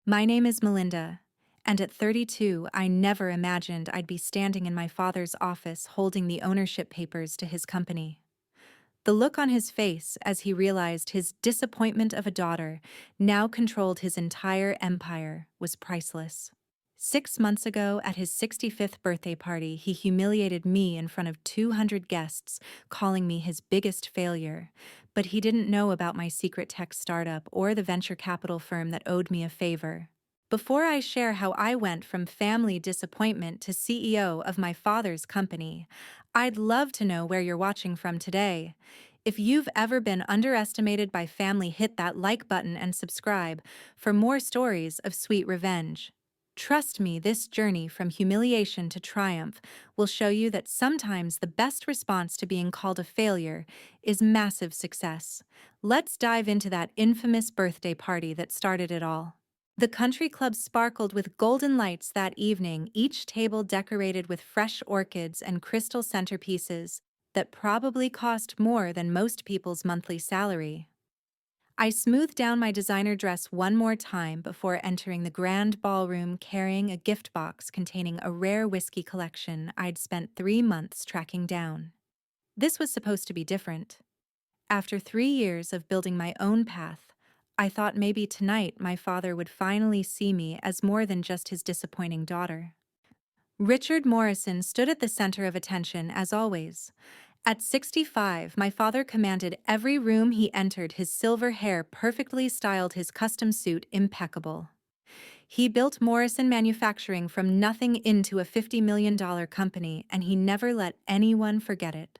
My name is Melinda, and at 32, I never imagined I'd be standing in my father's office holding the ownership papers to his company. The look on his face as he realized his disappointment of a daughter now controlled his entire empire was priceless. 6 months ago, at his 65th birthday party, he humiliated me in front of 200 guests, calling me his biggest failure. But he didn't know about my secret tech startup or the venture capital firm that owed me a favor. Before I share how I went from family disappointment to CEO of my father's company, I'd love to know where you're watching from today. If you've ever been underestimated by family, hit that like button and subscribe for more stories of sweet revenge. Trust me, this journey from humiliation to triumph will show you that sometimes the best response to being called a failure is massive success. Let's dive into that infamous birthday party that started it all. The country club sparkled with golden lights that evening, each table decorated with fresh orchids and crystal centerpieces that probably cost more than most people's monthly salary. I smoothed down my designer dress one more time before entering the grand ballroom carrying a gift box containing a rare whiskey collection I'd spent 3 months tracking down. This was supposed to be different. After 3 years of building my own path, I thought maybe tonight my father would finally see me as more than just his disappointing daughter. Richard Morrison stood at the center of attention as always. At 65, my father commanded every room he entered. His silver hair perfectly styled his custom suit impeccable. He built Morrison Manufacturing from nothing into a $50 million company, and he never let anyone forget it.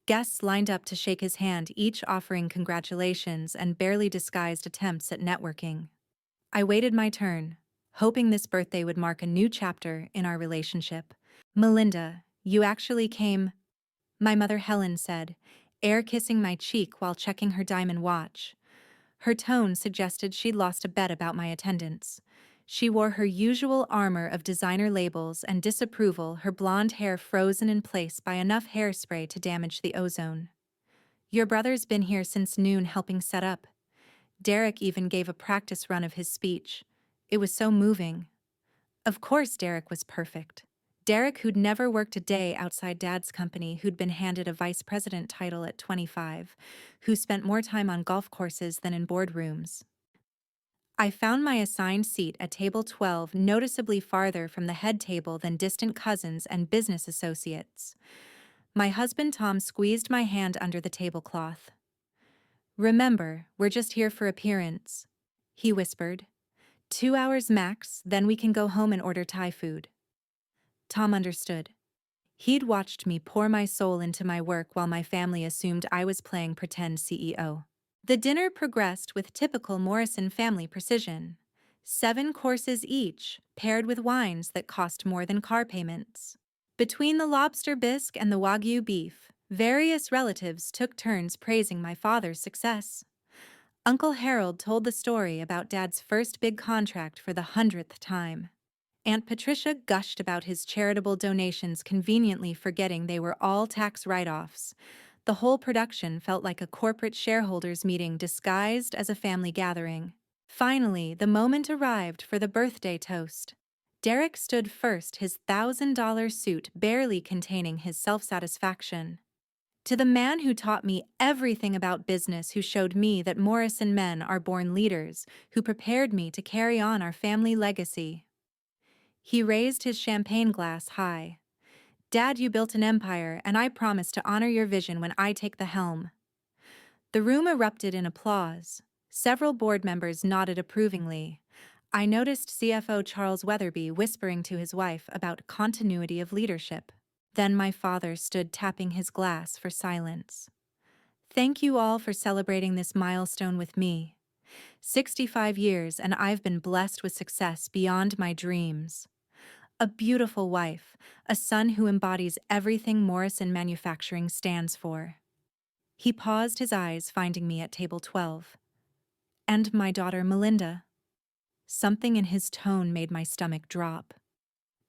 Guests lined up to shake his hand, each offering congratulations and barely disguised attempts at networking. I waited my turn, hoping this birthday would mark a new chapter in our relationship. "Melinda, you actually came," my mother Helen said, air kissing my cheek while checking her diamond watch. Her tone suggested she'd lost a bet about my attendance. She wore her usual armor of designer labels and disapproval, her blonde hair frozen in place by enough hairspray to damage the ozone. "Your brother's been here since noon helping set up." Derek even gave a practice run of his speech. It was so moving. Of course Derek was perfect. Derek, who'd never worked a day outside Dad's company, who'd been handed a vice president title at 25, who spent more time on golf courses than in boardrooms. I found my assigned seat at table 12, noticeably farther from the head table than distant cousins and business associates. My husband Tom squeezed my hand under the tablecloth. "Remember, we're just here for appearance," he whispered. "2 hours max, then we can go home and order Thai food." Tom understood. He'd watched me pour my soul into my work while my family assumed I was playing pretend CEO. The dinner progressed with typical Morrison family precision. 7 courses each, paired with wines that cost more than car payments. Between the lobster bisque and the Wagyu beef, various relatives took turns praising my father's success. Uncle Harold told the story about Dad's first big contract for the 100th time. Aunt Patricia gushed about his charitable donations, conveniently forgetting they were all tax write-offs. The whole production felt like a corporate shareholders meeting disguised as a family gathering. Finally, the moment arrived for the birthday toast. Derek stood first, his $1,000 suit barely containing his self-satisfaction. "To the man who taught me everything about business, who showed me that Morrison men are born leaders, who prepared me to carry on our family legacy." He raised his champagne glass high. "Dad, you built an empire, and I promise to honor your vision when I take the helm." The room erupted in applause. Several board members nodded approvingly. I noticed CFO Charles Weatherby whispering to his wife about continuity of leadership. Then my father stood tapping his glass for silence. "Thank you all for celebrating this milestone with me. 65 years, and I've been blessed with success beyond my dreams. A beautiful wife, a son who embodies everything Morrison Manufacturing stands for." He paused, his eyes finding me at table 12. "And my daughter Melinda." Something in his tone made my stomach drop.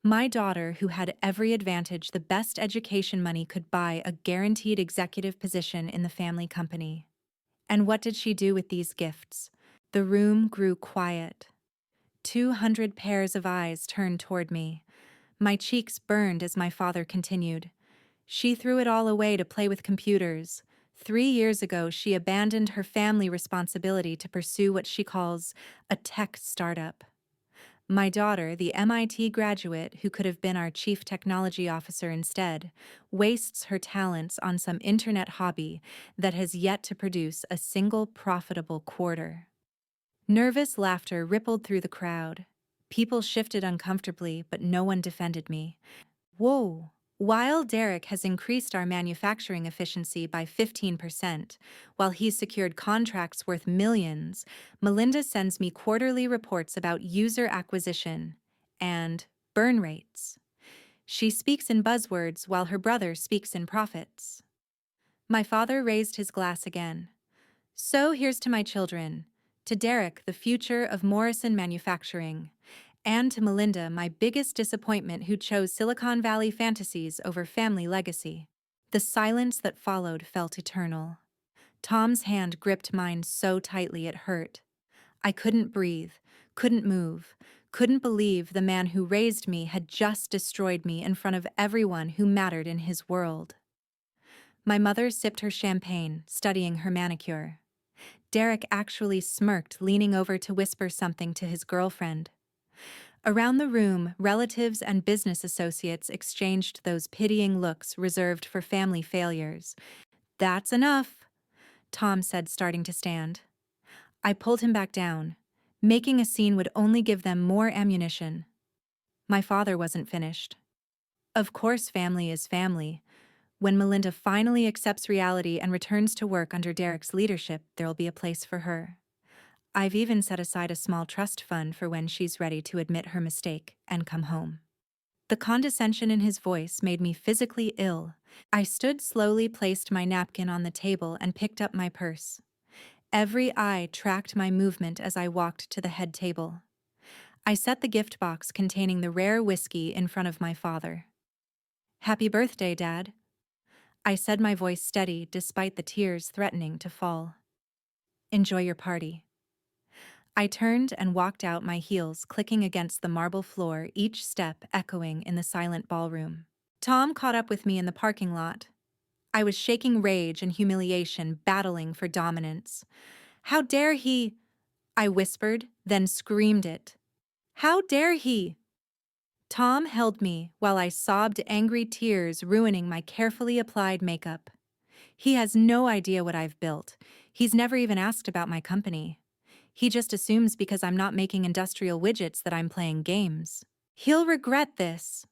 My daughter, who had every advantage, the best education money could buy, a guaranteed executive position in the family company. And what did she do with these gifts? The room grew quiet. 200 pairs of eyes turned toward me. My cheeks burned as my father continued. She threw it all away to play with computers. 3 years ago, she abandoned her family responsibility to pursue what she calls a tech startup. My daughter, the MIT graduate who could have been our chief technology officer instead, wastes her talents on some internet hobby that has yet to produce a single profitable quarter. Nervous laughter rippled through the crowd. People shifted uncomfortably, but no one defended me. Whoa! While Derek has increased our manufacturing efficiency by 15%, while he's secured contracts worth millions, Melinda sends me quarterly reports about user acquisition and burn rates. She speaks in buzzwords while her brother speaks in profits. My father raised his glass again. So here's to my children, to Derek, the future of Morrison Manufacturing, and to Melinda, my biggest disappointment, who chose Silicon Valley fantasies over family legacy. The silence that followed felt eternal. Tom's hand gripped mine so tightly it hurt. I couldn't breathe, couldn't move, couldn't believe the man who raised me had just destroyed me in front of everyone who mattered in his world. My mother sipped her champagne, studying her manicure. Derek actually smirked, leaning over to whisper something to his girlfriend. Around the room, relatives and business associates exchanged those pitying looks reserved for family failures. "That's enough," Tom said, starting to stand. I pulled him back down. Making a scene would only give them more ammunition. My father wasn't finished. Of course, family is family. When Melinda finally accepts reality and returns to work under Derek's leadership, there'll be a place for her. I've even set aside a small trust fund for when she's ready to admit her mistake and come home. The condescension in his voice made me physically ill. I stood slowly, placed my napkin on the table, and picked up my purse. Every eye tracked my movement as I walked to the head table. I set the gift box containing the rare whiskey in front of my father. "Happy birthday, Dad," I said, my voice steady despite the tears threatening to fall. "Enjoy your party." I turned and walked out, my heels clicking against the marble floor, each step echoing in the silent ballroom. Tom caught up with me in the parking lot. I was shaking rage and humiliation, battling for dominance. "How dare he?" I whispered, then screamed it. "How dare he?" Tom held me while I sobbed, angry tears ruining my carefully applied makeup. He has no idea what I've built. He's never even asked about my company. He just assumes because I'm not making industrial widgets that I'm playing games. "He'll regret this,"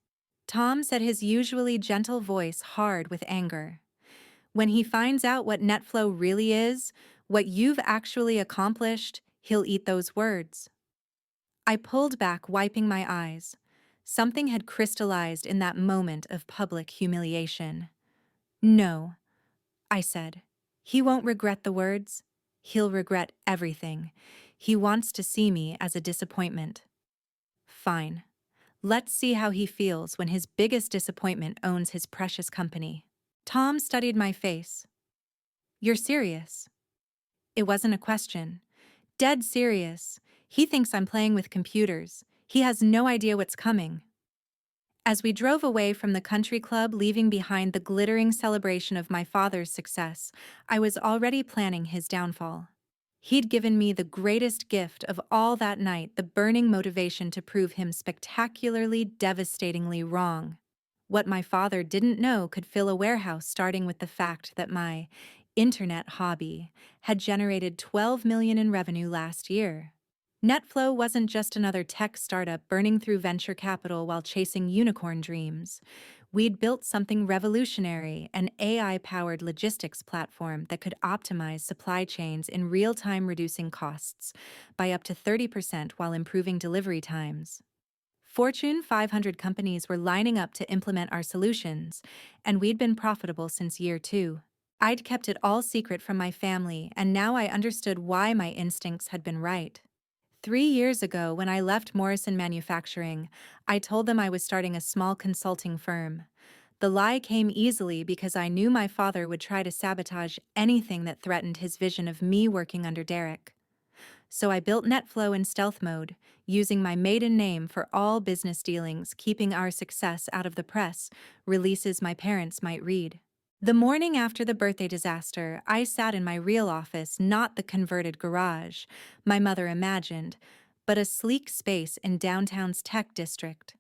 Tom said, his usually gentle voice hard with anger. "When he finds out what NetFlow really is, what you've actually accomplished, he'll eat those words." I pulled back, wiping my eyes. Something had crystallized in that moment of public humiliation. "No," I said. "He won't regret the words. He'll regret everything. He wants to see me as a disappointment." "Fine. Let's see how he feels when his biggest disappointment owns his precious company." Tom studied my face. "You're serious?" It wasn't a question. Dead serious. He thinks I'm playing with computers. He has no idea what's coming. As we drove away from the country club, leaving behind the glittering celebration of my father's success, I was already planning his downfall. He'd given me the greatest gift of all that night, the burning motivation to prove him spectacularly, devastatingly wrong. What my father didn't know could fill a warehouse, starting with the fact that my internet hobby had generated $12 million in revenue last year. NetFlow wasn't just another tech startup burning through venture capital while chasing unicorn dreams. We'd built something revolutionary, an AI-powered logistics platform that could optimize supply chains in real time, reducing costs by up to 30% while improving delivery times. Fortune 500 companies were lining up to implement our solutions, and we'd been profitable since year 2. I'd kept it all secret from my family, and now I understood why my instincts had been right. 3 years ago, when I left Morrison Manufacturing, I told them I was starting a small consulting firm. The lie came easily because I knew my father would try to sabotage anything that threatened his vision of me working under Derek. So I built NetFlow in stealth mode, using my maiden name for all business dealings, keeping our success out of the press, releases my parents might read. The morning after the birthday disaster, I sat in my real office, not the converted garage my mother imagined, but a sleek space in downtown's tech district.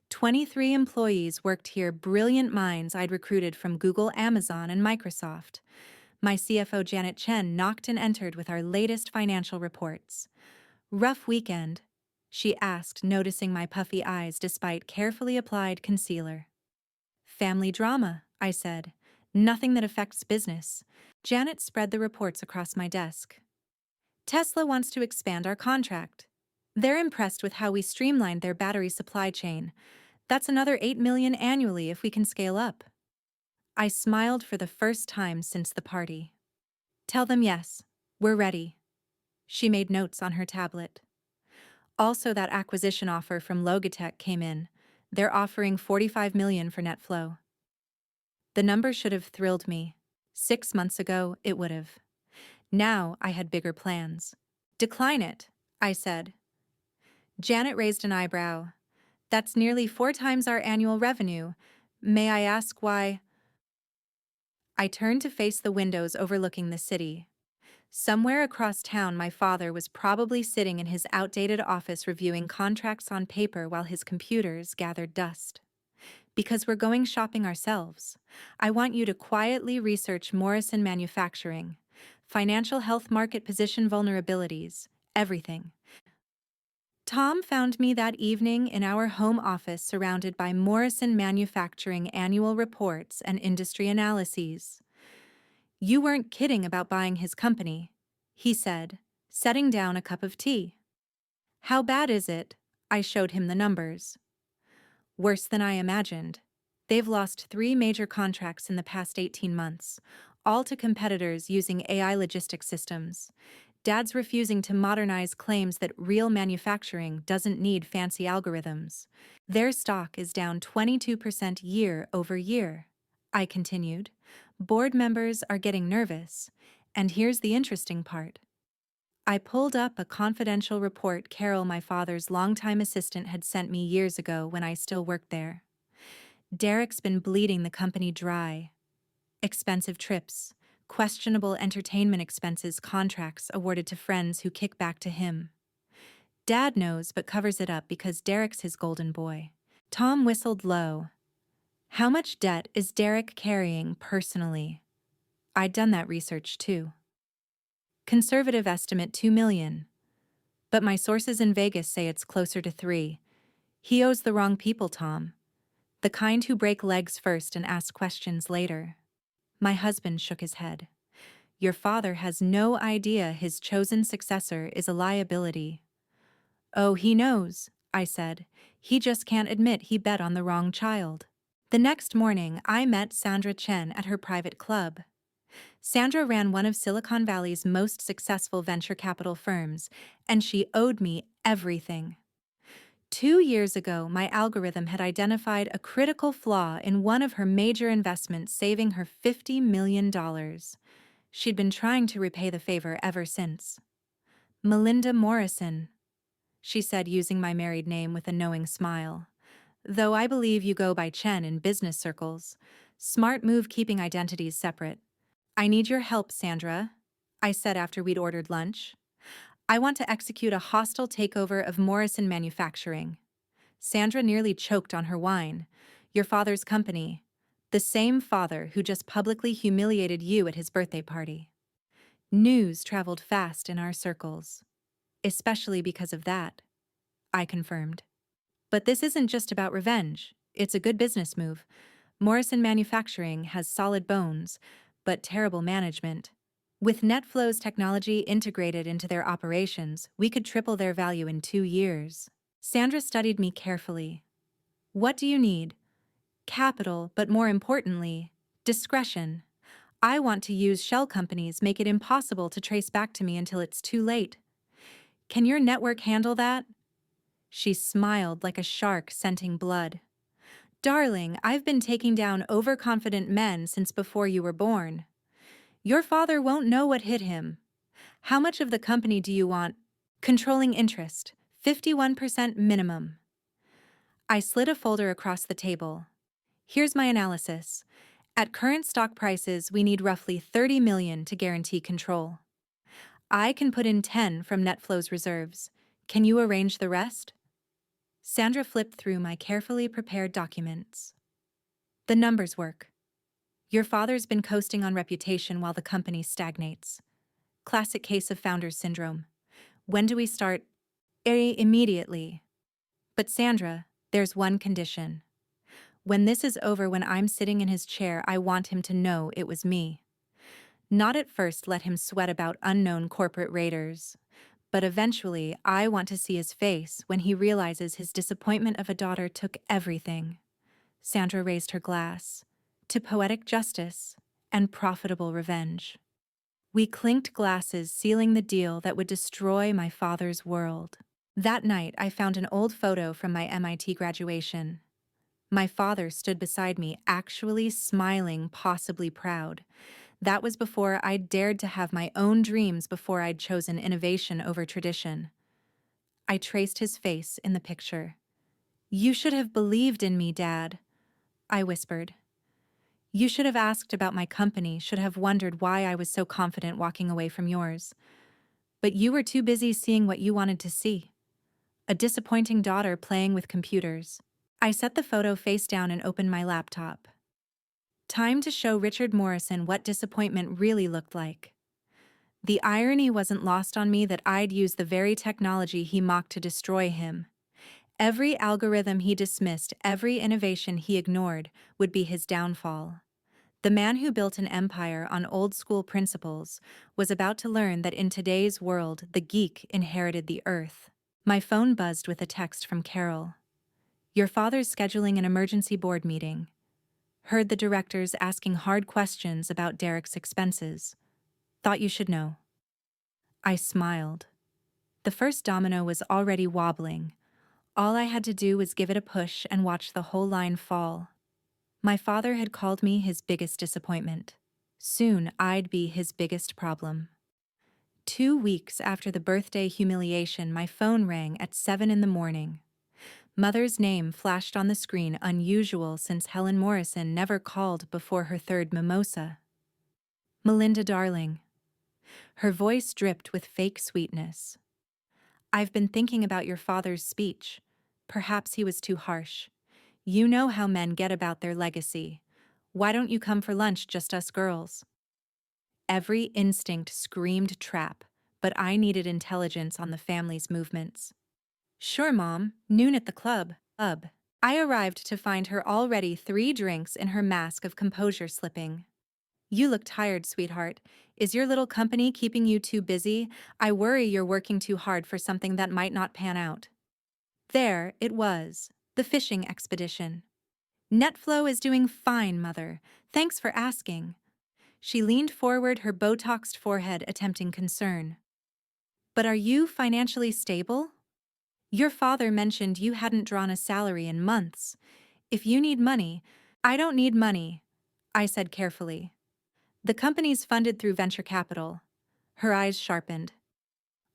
23 employees worked here, brilliant minds I'd recruited from Google, Amazon, and Microsoft. My CFO Janet Chen knocked and entered with our latest financial reports. "Rough weekend?" she asked, noticing my puffy eyes despite carefully applied concealer. "Family drama," I said. "Nothing that affects business." Janet spread the reports across my desk. "Tesla wants to expand our contract. They're impressed with how we streamlined their battery supply chain. That's another 8 million annually if we can scale up." I smiled for the first time since the party. "Tell them yes, we're ready." She made notes on her tablet. Also, that acquisition offer from Logitech came in. They're offering 45 million for NetFlow. The number should have thrilled me. 6 months ago, it would have. Now I had bigger plans. "Decline it," I said. Janet raised an eyebrow. "That's nearly 4 times our annual revenue. May I ask why?" I turned to face the windows overlooking the city. Somewhere across town, my father was probably sitting in his outdated office reviewing contracts on paper while his computers gathered dust. "Because we're going shopping ourselves. I want you to quietly research Morrison Manufacturing. Financial health, market position, vulnerabilities, everything." Tom found me that evening in our home office surrounded by Morrison Manufacturing annual reports and industry analyses. "You weren't kidding about buying his company," he said, setting down a cup of tea. "How bad is it?" I showed him the numbers. "Worse than I imagined. They've lost 3 major contracts in the past 18 months, all to competitors using AI logistics systems. Dad's refusing to modernize, claims that real manufacturing doesn't need fancy algorithms. Their stock is down 22% year over year." I continued. "Board members are getting nervous. And here's the interesting part." I pulled up a confidential report Carol, my father's longtime assistant, had sent me years ago when I still worked there. "Derek's been bleeding the company dry. Expensive trips, questionable entertainment expenses, contracts awarded to friends who kick back to him. Dad knows but covers it up because Derek's his golden boy." Tom whistled low. "How much debt is Derek carrying personally?" I'd done that research too. "Conservative estimate 2 million. But my sources in Vegas say it's closer to 3. He owes the wrong people, Tom. The kind who break legs first and ask questions later." My husband shook his head. "Your father has no idea his chosen successor is a liability." "Oh, he knows," I said. "He just can't admit he bet on the wrong child." The next morning, I met Sandra Chen at her private club. Sandra ran one of Silicon Valley's most successful venture capital firms, and she owed me everything. 2 years ago, my algorithm had identified a critical flaw in one of her major investments, saving her $50 million. She'd been trying to repay the favor ever since. "Melinda Morrison," she said, using my married name with a knowing smile. "Though I believe you go by Chen in business circles. Smart move keeping identities separate." "I need your help, Sandra," I said after we'd ordered lunch. "I want to execute a hostile takeover of Morrison Manufacturing." Sandra nearly choked on her wine. "Your father's company. The same father who just publicly humiliated you at his birthday party." News traveled fast in our circles. "Especially because of that," I confirmed. "But this isn't just about revenge. It's a good business move. Morrison Manufacturing has solid bones, but terrible management. With NetFlow's technology integrated into their operations, we could triple their value in 2 years." Sandra studied me carefully. "What do you need?" "Capital, but more importantly, discretion. I want to use shell companies, make it impossible to trace back to me until it's too late. Can your network handle that?" She smiled like a shark scenting blood. "Darling, I've been taking down overconfident men since before you were born. Your father won't know what hit him. How much of the company do you want? Controlling interest, 51% minimum. I slid a folder across the table. Here's my analysis. At current stock prices, we need roughly 30 million to guarantee control. I can put in 10 from NetFlow's reserves. Can you arrange the rest? Sandra flipped through my carefully prepared documents. The numbers work. Your father's been coasting on reputation while the company stagnates. Classic case of founder's syndrome. When do we start? Immediately. But Sandra, there's one condition. When this is over, when I'm sitting in his chair, I want him to know it was me. Not at first let him sweat about unknown corporate raiders, but eventually I want to see his face when he realizes his disappointment of a daughter took everything. Sandra raised her glass. To poetic justice and profitable revenge. We clinked glasses, sealing the deal that would destroy my father's world. That night, I found an old photo from my MIT graduation. My father stood beside me, actually smiling, possibly proud. That was before I'd dared to have my own dreams, before I'd chosen innovation over tradition. I traced his face in the picture. "You should have believed in me, Dad," I whispered. "You should have asked about my company, should have wondered why I was so confident walking away from yours. But you were too busy seeing what you wanted to see. A disappointing daughter playing with computers." I set the photo face down and opened my laptop. Time to show Richard Morrison what disappointment really looked like. The irony wasn't lost on me that I'd used the very technology he mocked to destroy him. Every algorithm he dismissed, every innovation he ignored, would be his downfall. The man who built an empire on old-school principles was about to learn that in today's world, the geek inherited the earth. My phone buzzed with a text from Carol. "Your father's scheduling an emergency board meeting. Heard the directors asking hard questions about Derek's expenses. Thought you should know." I smiled. The first domino was already wobbling. All I had to do was give it a push and watch the whole line fall. My father had called me his biggest disappointment. Soon I'd be his biggest problem. 2 weeks after the birthday humiliation, my phone rang at 7 in the morning. Mother's name flashed on the screen, unusual since Helen Morrison never called before her third mimosa. "Melinda, darling." Her voice dripped with fake sweetness. "I've been thinking about your father's speech. Perhaps he was too harsh. You know how men get about their legacy. Why don't you come for lunch, just us girls?" Every instinct screamed trap, but I needed intelligence on the family's movements. "Sure, Mom, noon at the club." I arrived to find her already 3 drinks in, her mask of composure slipping. "You look tired, sweetheart. Is your little company keeping you too busy? I worry you're working too hard for something that might not pan out." There it was, the fishing expedition. "NetFlow is doing fine, Mother. Thanks for asking." She leaned forward, her Botoxed forehead attempting concern. "But are you financially stable? Your father mentioned you hadn't drawn a salary in months. If you need money—" "I don't need money," I said carefully. "The company's funded through venture capital." Her eyes sharpened.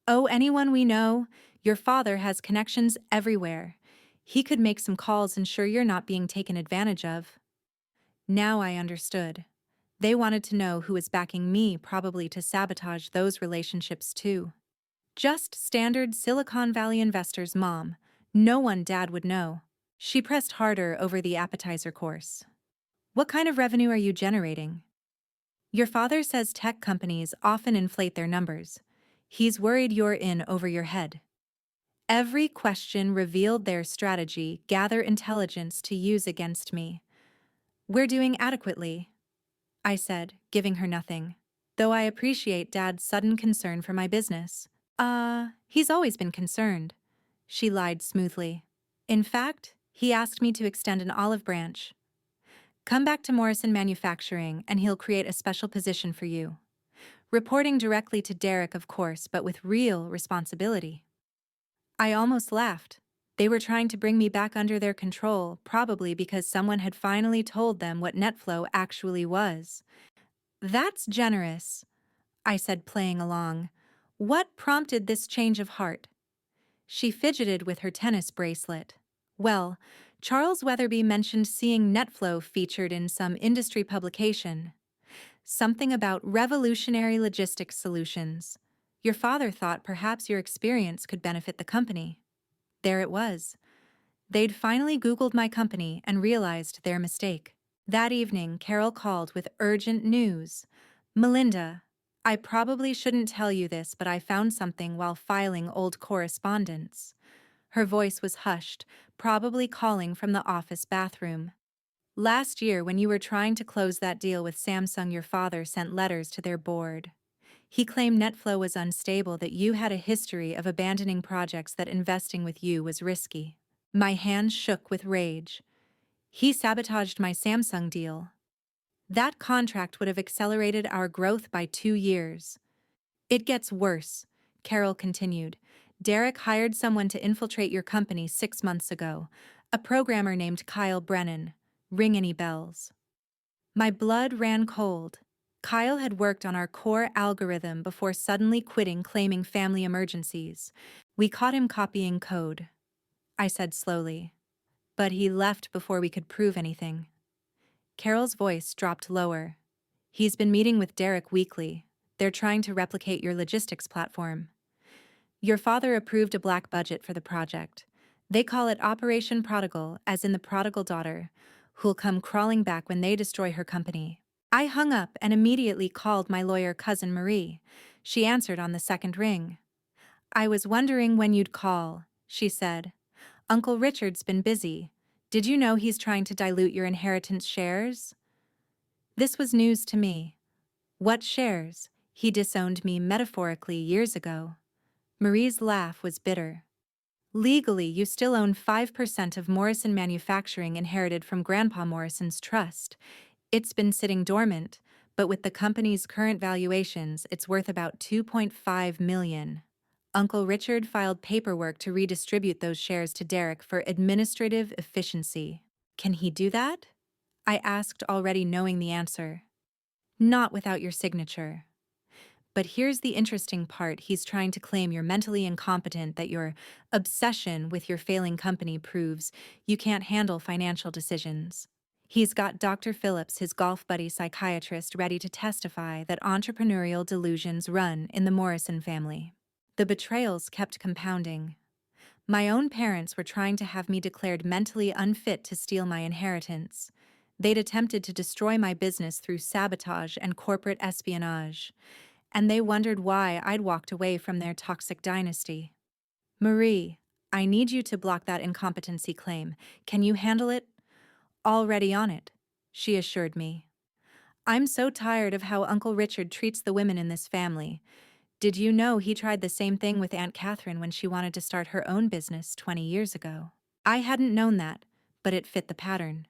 "Oh, anyone we know? Your father has connections everywhere. He could make some calls, ensure you're not being taken advantage of." Now I understood. They wanted to know who was backing me, probably to sabotage those relationships too. Just standard Silicon Valley investors, Mom. No one Dad would know. She pressed harder over the appetizer course. "What kind of revenue are you generating?" "Your father says tech companies often inflate their numbers. He's worried you're in over your head." Every question revealed their strategy: gather intelligence to use against me. "We're doing adequately," I said, giving her nothing. "Though I appreciate Dad's sudden concern for my business." He's always been concerned," she lied smoothly. "In fact, he asked me to extend an olive branch. Come back to Morrison Manufacturing and he'll create a special position for you. Reporting directly to Derek, of course, but with real responsibility." I almost laughed. They were trying to bring me back under their control, probably because someone had finally told them what NetFlow actually was. "That's generous," I said, playing along. What prompted this change of heart? She fidgeted with her tennis bracelet. Well, Charles Weatherby mentioned seeing NetFlow featured in some industry publication. Something about revolutionary logistics solutions. Your father thought perhaps your experience could benefit the company. There it was. They'd finally Googled my company and realized their mistake. That evening, Carol called with urgent news. Melinda, I probably shouldn't tell you this, but I found something while filing old correspondence. Her voice was hushed, probably calling from the office bathroom. Last year, when you were trying to close that deal with Samsung, your father sent letters to their board. He claimed NetFlow was unstable, that you had a history of abandoning projects, that investing with you was risky. My hands shook with rage. He sabotaged my Samsung deal. That contract would have accelerated our growth by 2 years. It gets worse, Carol continued. Derek hired someone to infiltrate your company 6 months ago, a programmer named Kyle Brennan. Ring any bells? My blood ran cold. Kyle had worked on our core algorithm before suddenly quitting, claiming family emergencies. We caught him copying code, I said slowly. But he left before we could prove anything. Carol's voice dropped lower. He's been meeting with Derek weekly. They're trying to replicate your logistics platform. Your father approved a black budget for the project. They call it Operation Prodigal, as in the prodigal daughter, who'll come crawling back when they destroy her company. I hung up and immediately called my lawyer cousin Marie. She answered on the second ring. I was wondering when you'd call, she said. Uncle Richard's been busy. Did you know he's trying to dilute your inheritance shares? This was news to me. What shares? He disowned me metaphorically years ago. Marie's laugh was bitter. Legally, you still own 5% of Morrison Manufacturing, inherited from Grandpa Morrison's trust. It's been sitting dormant, but with the company's current valuations, it's worth about $2.5 million. Uncle Richard filed paperwork to redistribute those shares to Derek for administrative efficiency. Can he do that? I asked, already knowing the answer. Not without your signature. But here's the interesting part. He's trying to claim you're mentally incompetent, that your obsession with your failing company proves you can't handle financial decisions. He's got Dr. Phillips, his golf buddy psychiatrist, ready to testify that entrepreneurial delusions run in the Morrison family. The betrayals kept compounding. My own parents were trying to have me declared mentally unfit to steal my inheritance. They'd attempted to destroy my business through sabotage and corporate espionage, and they wondered why I'd walked away from their toxic dynasty. Marie, I need you to block that incompetency claim. Can you handle it? Already on it, she assured me. I'm so tired of how Uncle Richard treats the women in this family. Did you know he tried the same thing with Aunt Catherine when she wanted to start her own business 20 years ago? I hadn't known that, but it fit the pattern.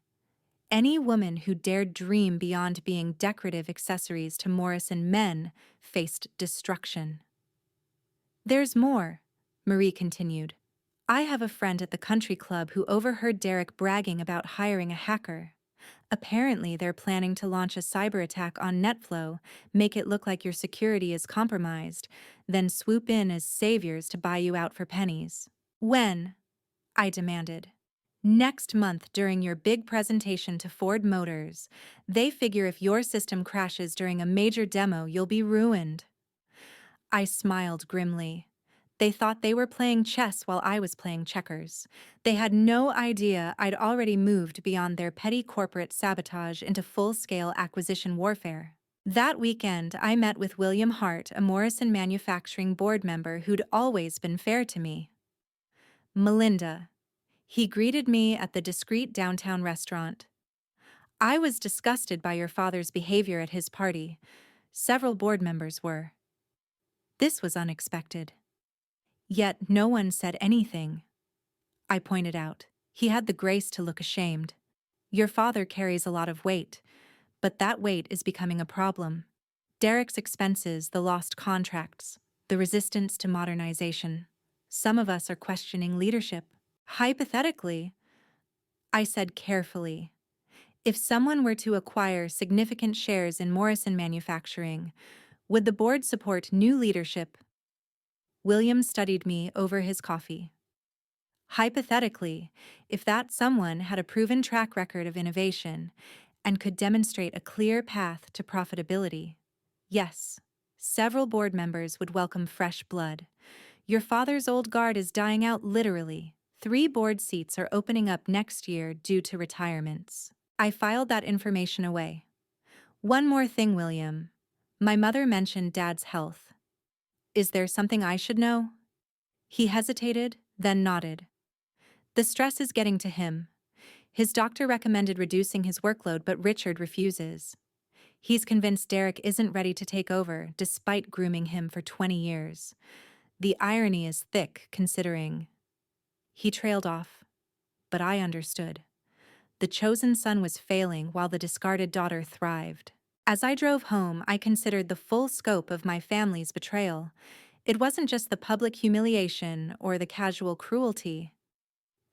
Any woman who dared dream beyond being decorative accessories to Morrison men faced destruction. There's more, Marie continued. I have a friend at the country club who overheard Derek bragging about hiring a hacker. Apparently, they're planning to launch a cyber attack on NetFlow, make it look like your security is compromised, then swoop in as saviors to buy you out for pennies. When? I demanded. Next month, during your big presentation to Ford Motors. They figure if your system crashes during a major demo, you'll be ruined. I smiled grimly. They thought they were playing chess while I was playing checkers. They had no idea I'd already moved beyond their petty corporate sabotage into full-scale acquisition warfare. That weekend, I met with William Hart, a Morrison Manufacturing board member who'd always been fair to me. Melinda. He greeted me at the discreet downtown restaurant. I was disgusted by your father's behavior at his party. Several board members were. This was unexpected. Yet no one said anything. I pointed out. He had the grace to look ashamed. Your father carries a lot of weight, but that weight is becoming a problem. Derek's expenses, the lost contracts, the resistance to modernization. Some of us are questioning leadership. Hypothetically, I said carefully, if someone were to acquire significant shares in Morrison Manufacturing, would the board support new leadership William studied me over his coffee. Hypothetically, if that someone had a proven track record of innovation and could demonstrate a clear path to profitability, yes, several board members would welcome fresh blood. Your father's old guard is dying out literally. 3 board seats are opening up next year due to retirements. I filed that information away. One more thing, William. My mother mentioned Dad's health. Is there something I should know? He hesitated, then nodded. The stress is getting to him. His doctor recommended reducing his workload, but Richard refuses. He's convinced Derek isn't ready to take over, despite grooming him for 20 years. The irony is thick, considering. He trailed off, but I understood. The chosen son was failing while the discarded daughter thrived. As I drove home, I considered the full scope of my family's betrayal. It wasn't just the public humiliation or the casual cruelty.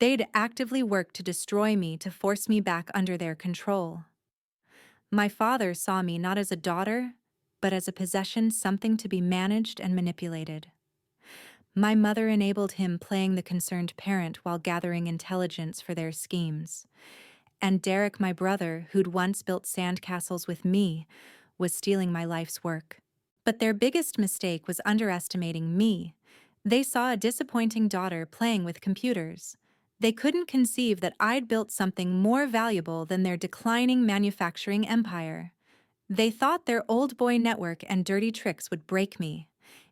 They'd actively worked to destroy me to force me back under their control. My father saw me not as a daughter, but as a possession, something to be managed and manipulated. My mother enabled him playing the concerned parent while gathering intelligence for their schemes. And Derek, my brother, who'd once built sandcastles with me, was stealing my life's work. But their biggest mistake was underestimating me. They saw a disappointing daughter playing with computers. They couldn't conceive that I'd built something more valuable than their declining manufacturing empire. They thought their old boy network and dirty tricks would break me.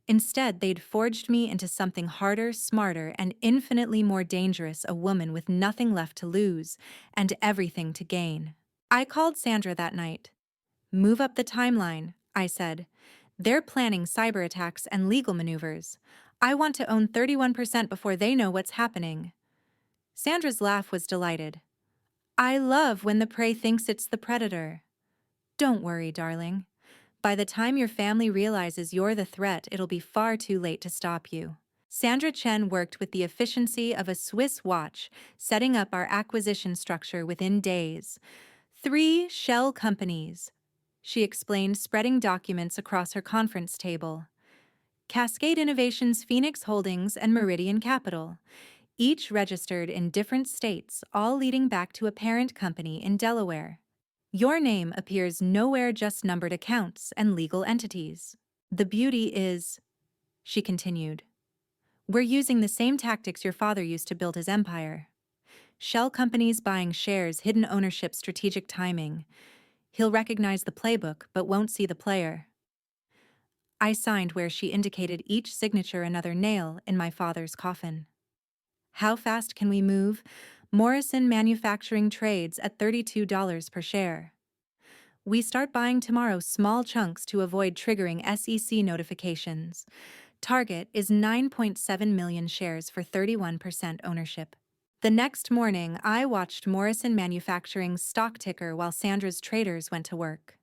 Instead, they'd forged me into something harder, smarter, and infinitely more dangerous, a woman with nothing left to lose and everything to gain. I called Sandra that night. Move up the timeline, I said. They're planning cyber attacks and legal maneuvers. I want to own 31% before they know what's happening. Sandra's laugh was delighted. I love when the prey thinks it's the predator. Don't worry, darling. By the time your family realizes you're the threat, it'll be far too late to stop you. Sandra Chen worked with the efficiency of a Swiss watch, setting up our acquisition structure within days. 3 shell companies, she explained, spreading documents across her conference table. Cascade Innovations, Phoenix Holdings, and Meridian Capital, each registered in different states, all leading back to a parent company in Delaware. Your name appears nowhere, just numbered accounts and legal entities. The beauty is, she continued, we're using the same tactics your father used to build his empire. Shell companies buying shares, hidden ownership, strategic timing. He'll recognize the playbook, but won't see the player. I signed where she indicated, each signature another nail in my father's coffin. How fast can we move? Morrison Manufacturing trades at $32 per share. We start buying tomorrow, small chunks to avoid triggering SEC notifications. Target is 9.7 million shares for 31% ownership. The next morning, I watched Morrison Manufacturing's stock ticker while Sandra's traders went to work.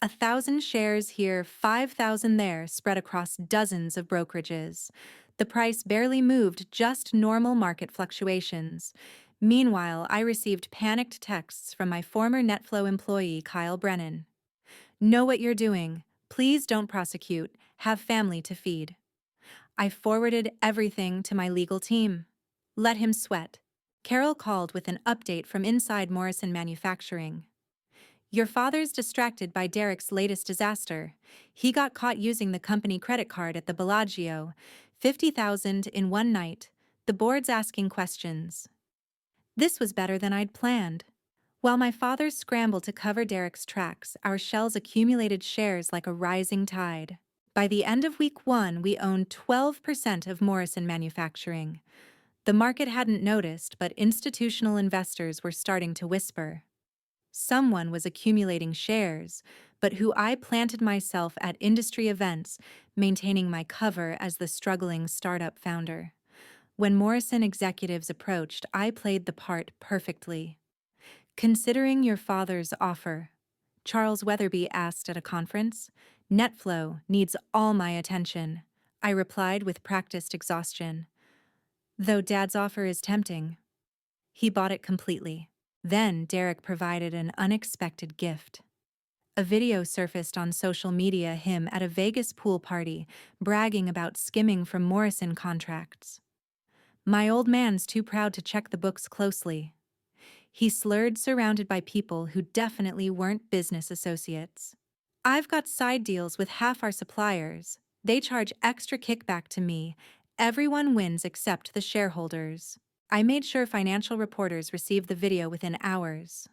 1,000 shares here, 5,000 there, spread across dozens of brokerages. The price barely moved, just normal market fluctuations. Meanwhile, I received panicked texts from my former NetFlow employee, Kyle Brennan. Know what you're doing. Please don't prosecute. Have family to feed. I forwarded everything to my legal team. Let him sweat. Carol called with an update from inside Morrison Manufacturing. Your father's distracted by Derek's latest disaster. He got caught using the company credit card at the Bellagio. $50,000 in one night. The board's asking questions. This was better than I'd planned. While my father scrambled to cover Derek's tracks, our shells accumulated shares like a rising tide. By the end of week 1, we owned 12% of Morrison Manufacturing. The market hadn't noticed, but institutional investors were starting to whisper. Someone was accumulating shares, but who I planted myself at industry events, maintaining my cover as the struggling startup founder. When Morrison executives approached, I played the part perfectly. Considering your father's offer, Charles Weatherby asked at a conference, NetFlow needs all my attention, I replied with practiced exhaustion. Though Dad's offer is tempting. He bought it completely. Then Derek provided an unexpected gift. A video surfaced on social media him at a Vegas pool party, bragging about skimming from Morrison contracts. My old man's too proud to check the books closely. He slurred, surrounded by people who definitely weren't business associates. I've got side deals with half our suppliers. They charge extra kickback to me. Everyone wins except the shareholders. I made sure financial reporters received the video within hours.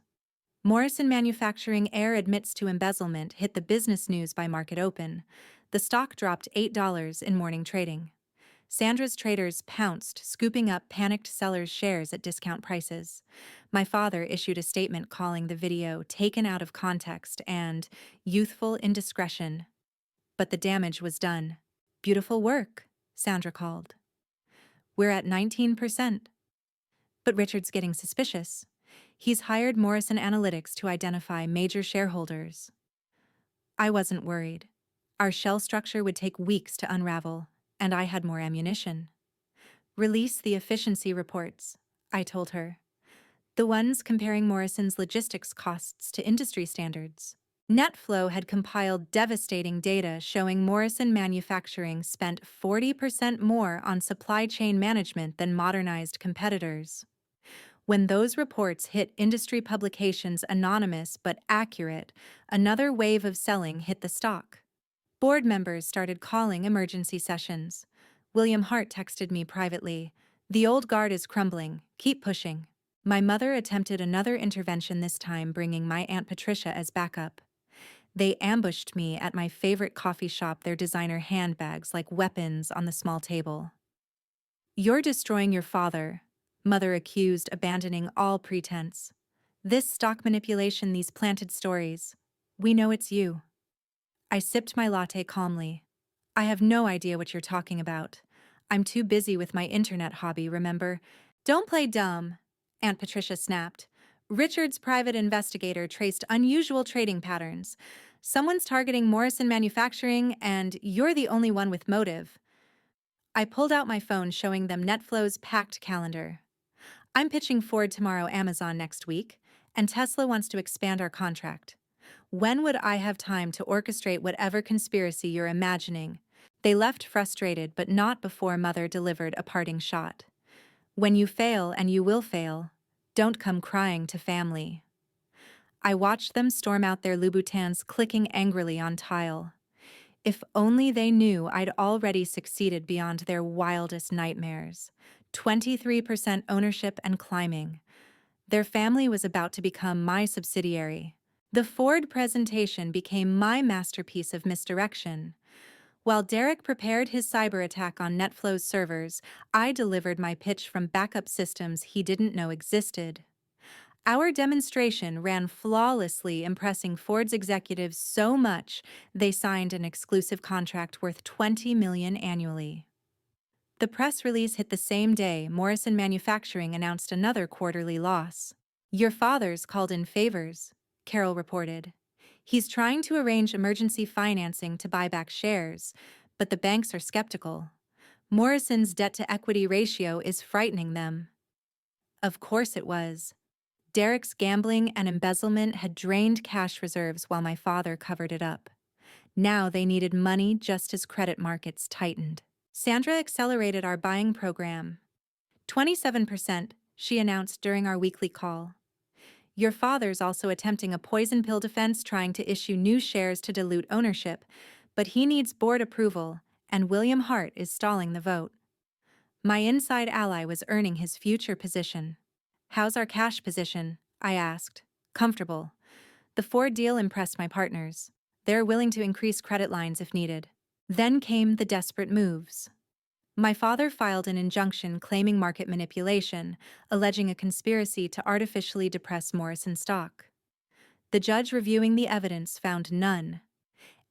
Morrison Manufacturing heir admits to embezzlement hit the business news by market open. The stock dropped $8 in morning trading. Sandra's traders pounced, scooping up panicked sellers' shares at discount prices. My father issued a statement calling the video taken out of context and youthful indiscretion. But the damage was done. Beautiful work, Sandra called. We're at 19%. But Richard's getting suspicious. He's hired Morrison Analytics to identify major shareholders. I wasn't worried. Our shell structure would take weeks to unravel, and I had more ammunition. Release the efficiency reports, I told her. The ones comparing Morrison's logistics costs to industry standards. NetFlow had compiled devastating data showing Morrison Manufacturing spent 40% more on supply chain management than modernized competitors. When those reports hit industry publications anonymous but accurate, another wave of selling hit the stock. Board members started calling emergency sessions. William Hart texted me privately, "The old guard is crumbling, keep pushing." My mother attempted another intervention, this time bringing my Aunt Patricia as backup. They ambushed me at my favorite coffee shop, their designer handbags like weapons on the small table. "You're destroying your father," Mother accused, abandoning all pretense. "This stock manipulation, these planted stories. We know it's you." I sipped my latte calmly. "I have no idea what you're talking about. I'm too busy with my internet hobby, remember?" "Don't play dumb," Aunt Patricia snapped. "Richard's private investigator traced unusual trading patterns. Someone's targeting Morrison Manufacturing, and you're the only one with motive." I pulled out my phone, showing them NetFlow's packed calendar. "I'm pitching Ford tomorrow, Amazon next week, and Tesla wants to expand our contract. When would I have time to orchestrate whatever conspiracy you're imagining?" They left frustrated, but not before Mother delivered a parting shot. "When you fail, and you will fail, don't come crying to family." I watched them storm out, their Louboutins clicking angrily on tile. If only they knew I'd already succeeded beyond their wildest nightmares. 23% ownership and climbing. Their family was about to become my subsidiary. The Ford presentation became my masterpiece of misdirection. While Derek prepared his cyber attack on NetFlow's servers, I delivered my pitch from backup systems he didn't know existed. Our demonstration ran flawlessly, impressing Ford's executives so much they signed an exclusive contract worth $20 million annually. The press release hit the same day Morrison Manufacturing announced another quarterly loss. "Your father's called in favors," Carol reported. "He's trying to arrange emergency financing to buy back shares, but the banks are skeptical. Morrison's debt-to-equity ratio is frightening them." Of course it was. Derek's gambling and embezzlement had drained cash reserves while my father covered it up. Now they needed money just as credit markets tightened. Sandra accelerated our buying program. 27%, she announced during our weekly call. "Your father's also attempting a poison pill defense, trying to issue new shares to dilute ownership, but he needs board approval, and William Hart is stalling the vote." My inside ally was earning his future position. "How's our cash position?" I asked. "Comfortable." The Ford deal impressed my partners. They're willing to increase credit lines if needed. Then came the desperate moves. My father filed an injunction claiming market manipulation, alleging a conspiracy to artificially depress Morrison stock. The judge reviewing the evidence found none.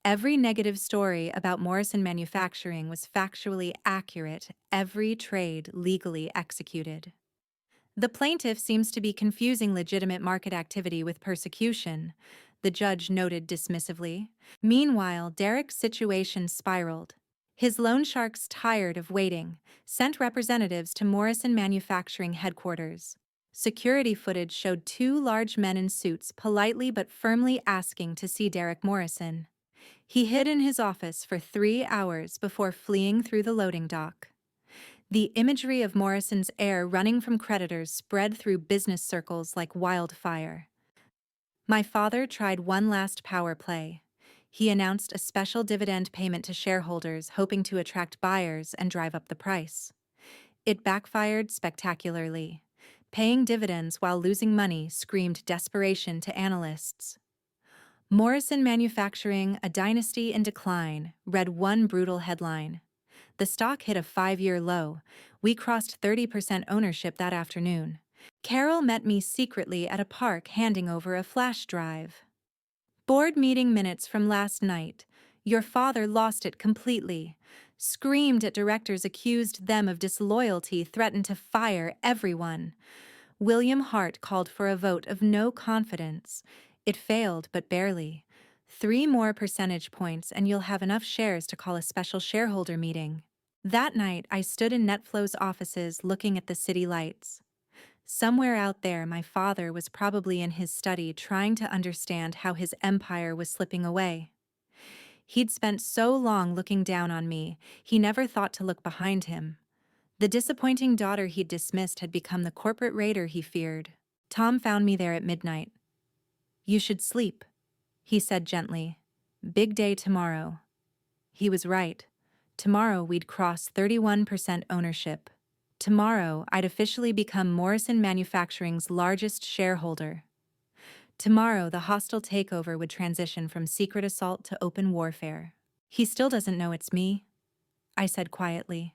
Every negative story about Morrison Manufacturing was factually accurate, every trade legally executed. "The plaintiff seems to be confusing legitimate market activity with persecution," the judge noted dismissively. Meanwhile, Derek's situation spiraled. His loan sharks, tired of waiting, sent representatives to Morrison Manufacturing headquarters. Security footage showed two large men in suits politely but firmly asking to see Derek Morrison. He hid in his office for 3 hours before fleeing through the loading dock. The imagery of Morrison's heir running from creditors spread through business circles like wildfire. My father tried one last power play. He announced a special dividend payment to shareholders, hoping to attract buyers and drive up the price. It backfired spectacularly. Paying dividends while losing money screamed desperation to analysts. Morrison Manufacturing, a dynasty in decline, read one brutal headline. The stock hit a 5-year low. We crossed 30% ownership that afternoon. Carol met me secretly at a park handing over a flash drive. Board meeting minutes from last night. Your father lost it completely. Screamed at directors, accused them of disloyalty, threatened to fire everyone. William Hart called for a vote of no confidence. It failed, but barely. 3 more percentage points and you'll have enough shares to call a special shareholder meeting. That night, I stood in Netflow's offices looking at the city lights. Somewhere out there, my father was probably in his study trying to understand how his empire was slipping away. He'd spent so long looking down on me, he never thought to look behind him. The disappointing daughter he'd dismissed had become the corporate raider he feared. Tom found me there at midnight. You should sleep, he said gently. Big day tomorrow. He was right. Tomorrow we'd cross 31% ownership. Tomorrow I'd officially become Morrison Manufacturing's largest shareholder. Tomorrow the hostile takeover would transition from secret assault to open warfare. He still doesn't know it's me, I said quietly.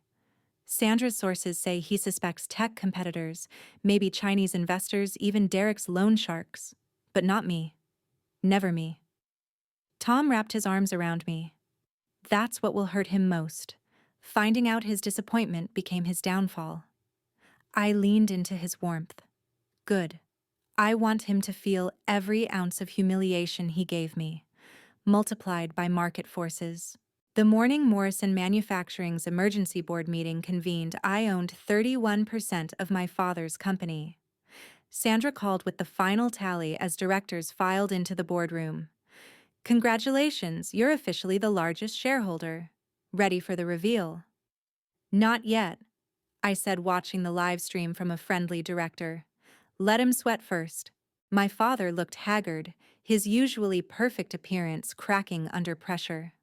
Sandra's sources say he suspects tech competitors, maybe Chinese investors, even Derek's loan sharks. But not me. Never me. Tom wrapped his arms around me. That's what will hurt him most. Finding out his disappointment became his downfall. I leaned into his warmth. Good. I want him to feel every ounce of humiliation he gave me, multiplied by market forces. The morning Morrison Manufacturing's emergency board meeting convened, I owned 31% of my father's company. Sandra called with the final tally as directors filed into the boardroom. Congratulations, you're officially the largest shareholder. Ready for the reveal? Not yet, I said, watching the live stream from a friendly director. Let him sweat first. My father looked haggard, his usually perfect appearance cracking under pressure.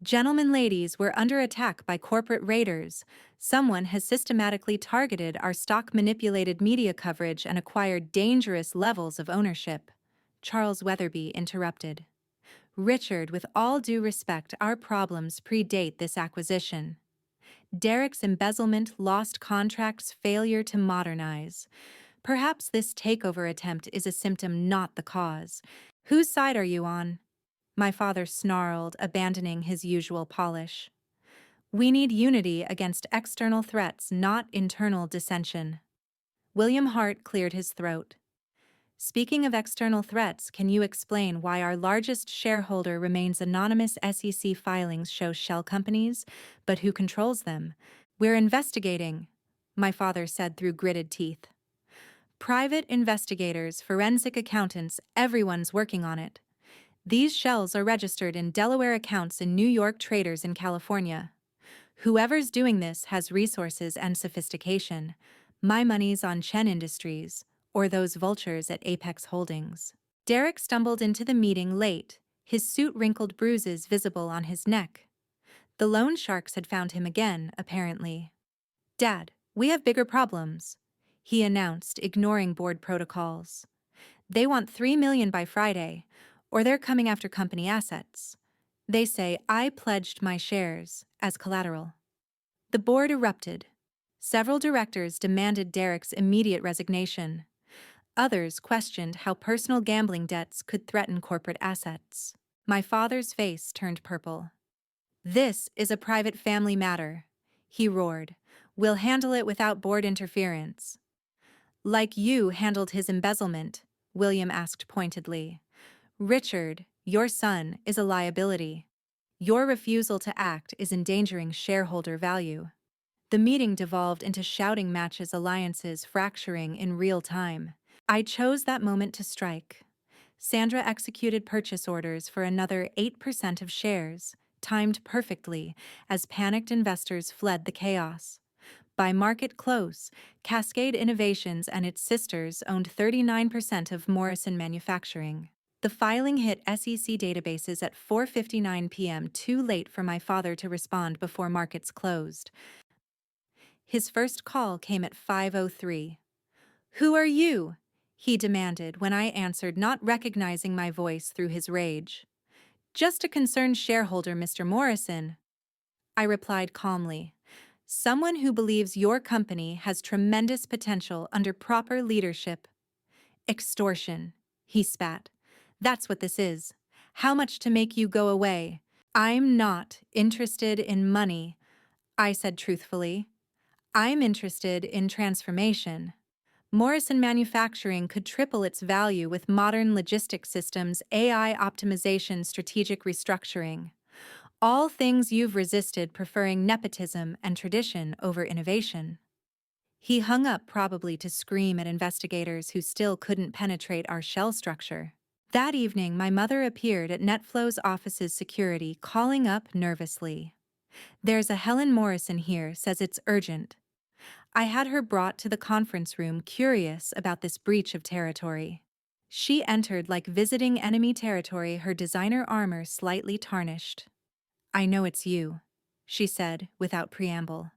Gentlemen, ladies, we're under attack by corporate raiders. Someone has systematically targeted our stock-manipulated media coverage and acquired dangerous levels of ownership. Charles Weatherby interrupted. Richard, with all due respect, our problems predate this acquisition. Derek's embezzlement, lost contracts, failure to modernize. Perhaps this takeover attempt is a symptom, not the cause. Whose side are you on? My father snarled, abandoning his usual polish. We need unity against external threats, not internal dissension. William Hart cleared his throat. Speaking of external threats, can you explain why our largest shareholder remains anonymous? SEC filings show shell companies, but who controls them? We're investigating, my father said through gritted teeth. Private investigators, forensic accountants, everyone's working on it. These shells are registered in Delaware accounts and New York traders in California. Whoever's doing this has resources and sophistication. My money's on Chen Industries, or those vultures at Apex Holdings. Derek stumbled into the meeting late, his suit wrinkled, bruises visible on his neck. The loan sharks had found him again, apparently. Dad, we have bigger problems, he announced, ignoring board protocols. They want $3 million by Friday, or they're coming after company assets. They say I pledged my shares as collateral. The board erupted. Several directors demanded Derek's immediate resignation. Others questioned how personal gambling debts could threaten corporate assets. My father's face turned purple. This is a private family matter, he roared. We'll handle it without board interference. Like you handled his embezzlement, William asked pointedly. Richard, your son, is a liability. Your refusal to act is endangering shareholder value. The meeting devolved into shouting matches, alliances fracturing in real time. I chose that moment to strike. Sandra executed purchase orders for another 8% of shares, timed perfectly, as panicked investors fled the chaos. By market close, Cascade Innovations and its sisters owned 39% of Morrison Manufacturing. The filing hit SEC databases at 4:59 p.m., too late for my father to respond before markets closed. His first call came at 5:03. "Who are you?" he demanded when I answered, not recognizing my voice through his rage. "Just a concerned shareholder, Mr. Morrison," I replied calmly. "Someone who believes your company has tremendous potential under proper leadership." "Extortion," he spat. "That's what this is. How much to make you go away?" "I'm not interested in money," I said truthfully. "I'm interested in transformation." Morrison Manufacturing could triple its value with modern logistics systems, AI optimization, strategic restructuring. All things you've resisted, preferring nepotism and tradition over innovation. He hung up, probably to scream at investigators who still couldn't penetrate our shell structure. That evening, my mother appeared at NetFlow's office's security, calling up nervously. "There's a Helen Morrison here, says it's urgent." I had her brought to the conference room, curious about this breach of territory. She entered like visiting enemy territory, her designer armor slightly tarnished. "I know it's you," she said without preamble.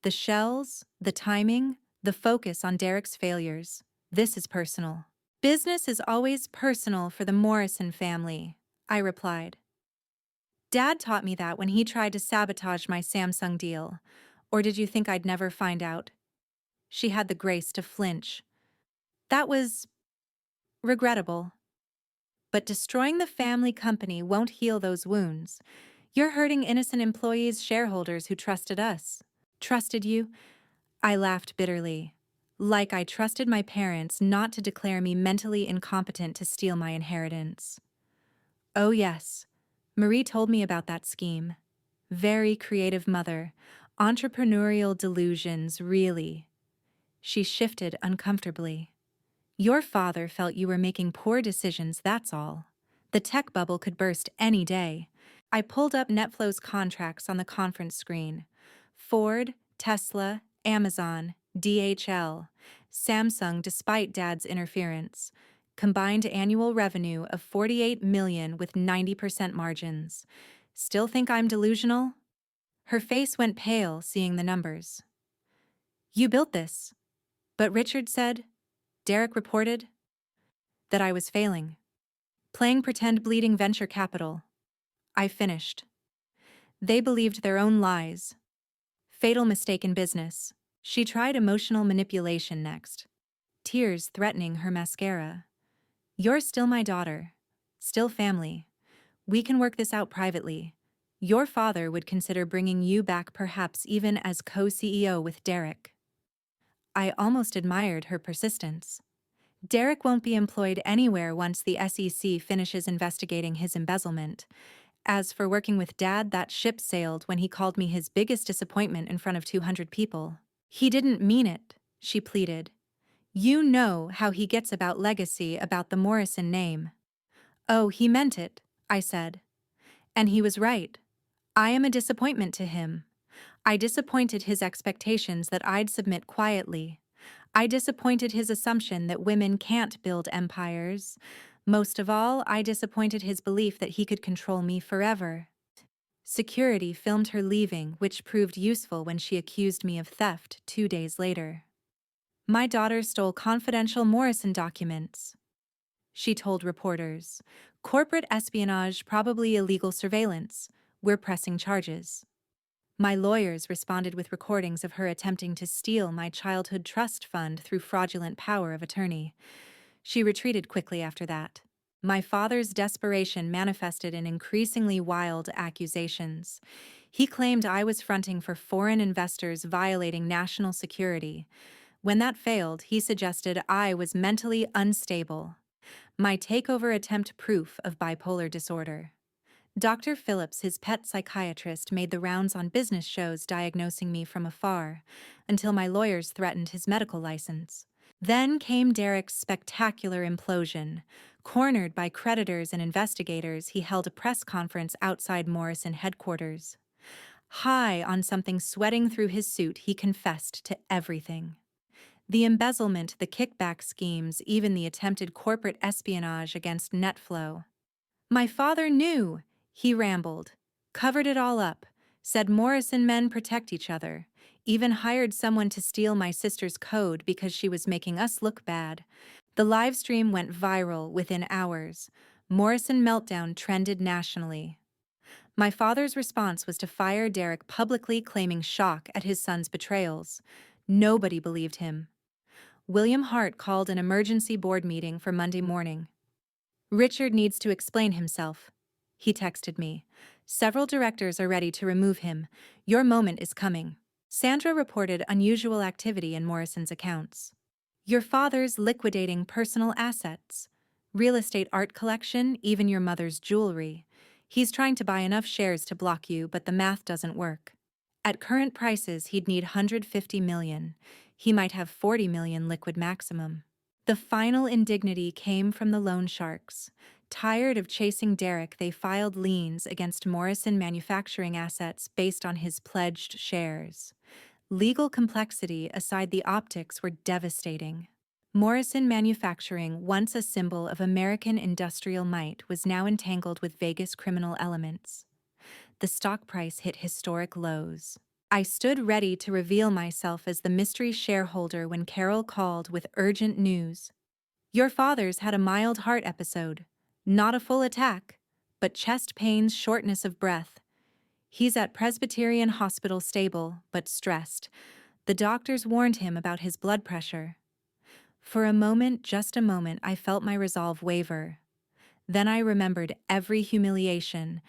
"The shells, the timing, the focus on Derek's failures. This is personal." "Business is always personal for the Morrison family," I replied. "Dad taught me that when he tried to sabotage my Samsung deal. Or did you think I'd never find out?" She had the grace to flinch. "That was regrettable. But destroying the family company won't heal those wounds. You're hurting innocent employees, shareholders who trusted us." "Trusted you?" I laughed bitterly. Like I trusted my parents not to declare me mentally incompetent to steal my inheritance. "Oh yes. Marie told me about that scheme. Very creative mother. Entrepreneurial delusions, really." She shifted uncomfortably. "Your father felt you were making poor decisions, that's all. The tech bubble could burst any day." I pulled up NetFlow's contracts on the conference screen. Ford, Tesla, Amazon, DHL, Samsung, despite Dad's interference. Combined annual revenue of $48 million with 90% margins. Still think I'm delusional? Her face went pale seeing the numbers. "You built this." "But Richard said," Derek reported, "that I was failing. Playing pretend, bleeding venture capital." I finished. "They believed their own lies. Fatal mistake in business." She tried emotional manipulation next, tears threatening her mascara. "You're still my daughter. Still family. We can work this out privately. Your father would consider bringing you back, perhaps even as co-CEO with Derek." I almost admired her persistence. "Derek won't be employed anywhere once the SEC finishes investigating his embezzlement. As for working with Dad, that ship sailed when he called me his biggest disappointment in front of 200 people. He didn't mean it," she pleaded. "You know how he gets about legacy, about the Morrison name." "Oh, he meant it," I said. "And he was right. I am a disappointment to him. I disappointed his expectations that I'd submit quietly. I disappointed his assumption that women can't build empires. Most of all, I disappointed his belief that he could control me forever." Security filmed her leaving, which proved useful when she accused me of theft 2 days later. "My daughter stole confidential Morrison documents," she told reporters. "Corporate espionage, probably illegal surveillance. We're pressing charges." My lawyers responded with recordings of her attempting to steal my childhood trust fund through fraudulent power of attorney. She retreated quickly after that. My father's desperation manifested in increasingly wild accusations. He claimed I was fronting for foreign investors, violating national security. When that failed, he suggested I was mentally unstable. My takeover attempt, proof of bipolar disorder. Dr. Phillips, his pet psychiatrist, made the rounds on business shows diagnosing me from afar, until my lawyers threatened his medical license. Then came Derek's spectacular implosion. Cornered by creditors and investigators, he held a press conference outside Morrison headquarters. High on something sweating through his suit, he confessed to everything. The embezzlement, the kickback schemes, even the attempted corporate espionage against NetFlow. My father knew, he rambled. Covered it all up. Said Morrison men protect each other. Even hired someone to steal my sister's code because she was making us look bad. The live stream went viral within hours. Morrison meltdown trended nationally. My father's response was to fire Derek publicly, claiming shock at his son's betrayals. Nobody believed him. William Hart called an emergency board meeting for Monday morning. Richard needs to explain himself. He texted me. Several directors are ready to remove him. Your moment is coming. Sandra reported unusual activity in Morrison's accounts. Your father's liquidating personal assets. Real estate, art collection, even your mother's jewelry. He's trying to buy enough shares to block you, but the math doesn't work. At current prices, he'd need $150 million. He might have $40 million liquid maximum. The final indignity came from the loan sharks. Tired of chasing Derek, they filed liens against Morrison Manufacturing assets based on his pledged shares. Legal complexity aside, the optics were devastating. Morrison Manufacturing, once a symbol of American industrial might, was now entangled with Vegas criminal elements. The stock price hit historic lows. I stood ready to reveal myself as the mystery shareholder when Carol called with urgent news. Your father's had a mild heart episode. Not a full attack, but chest pains, shortness of breath. He's at Presbyterian Hospital stable, but stressed. The doctors warned him about his blood pressure. For a moment, just a moment, I felt my resolve waver. Then I remembered every humiliation,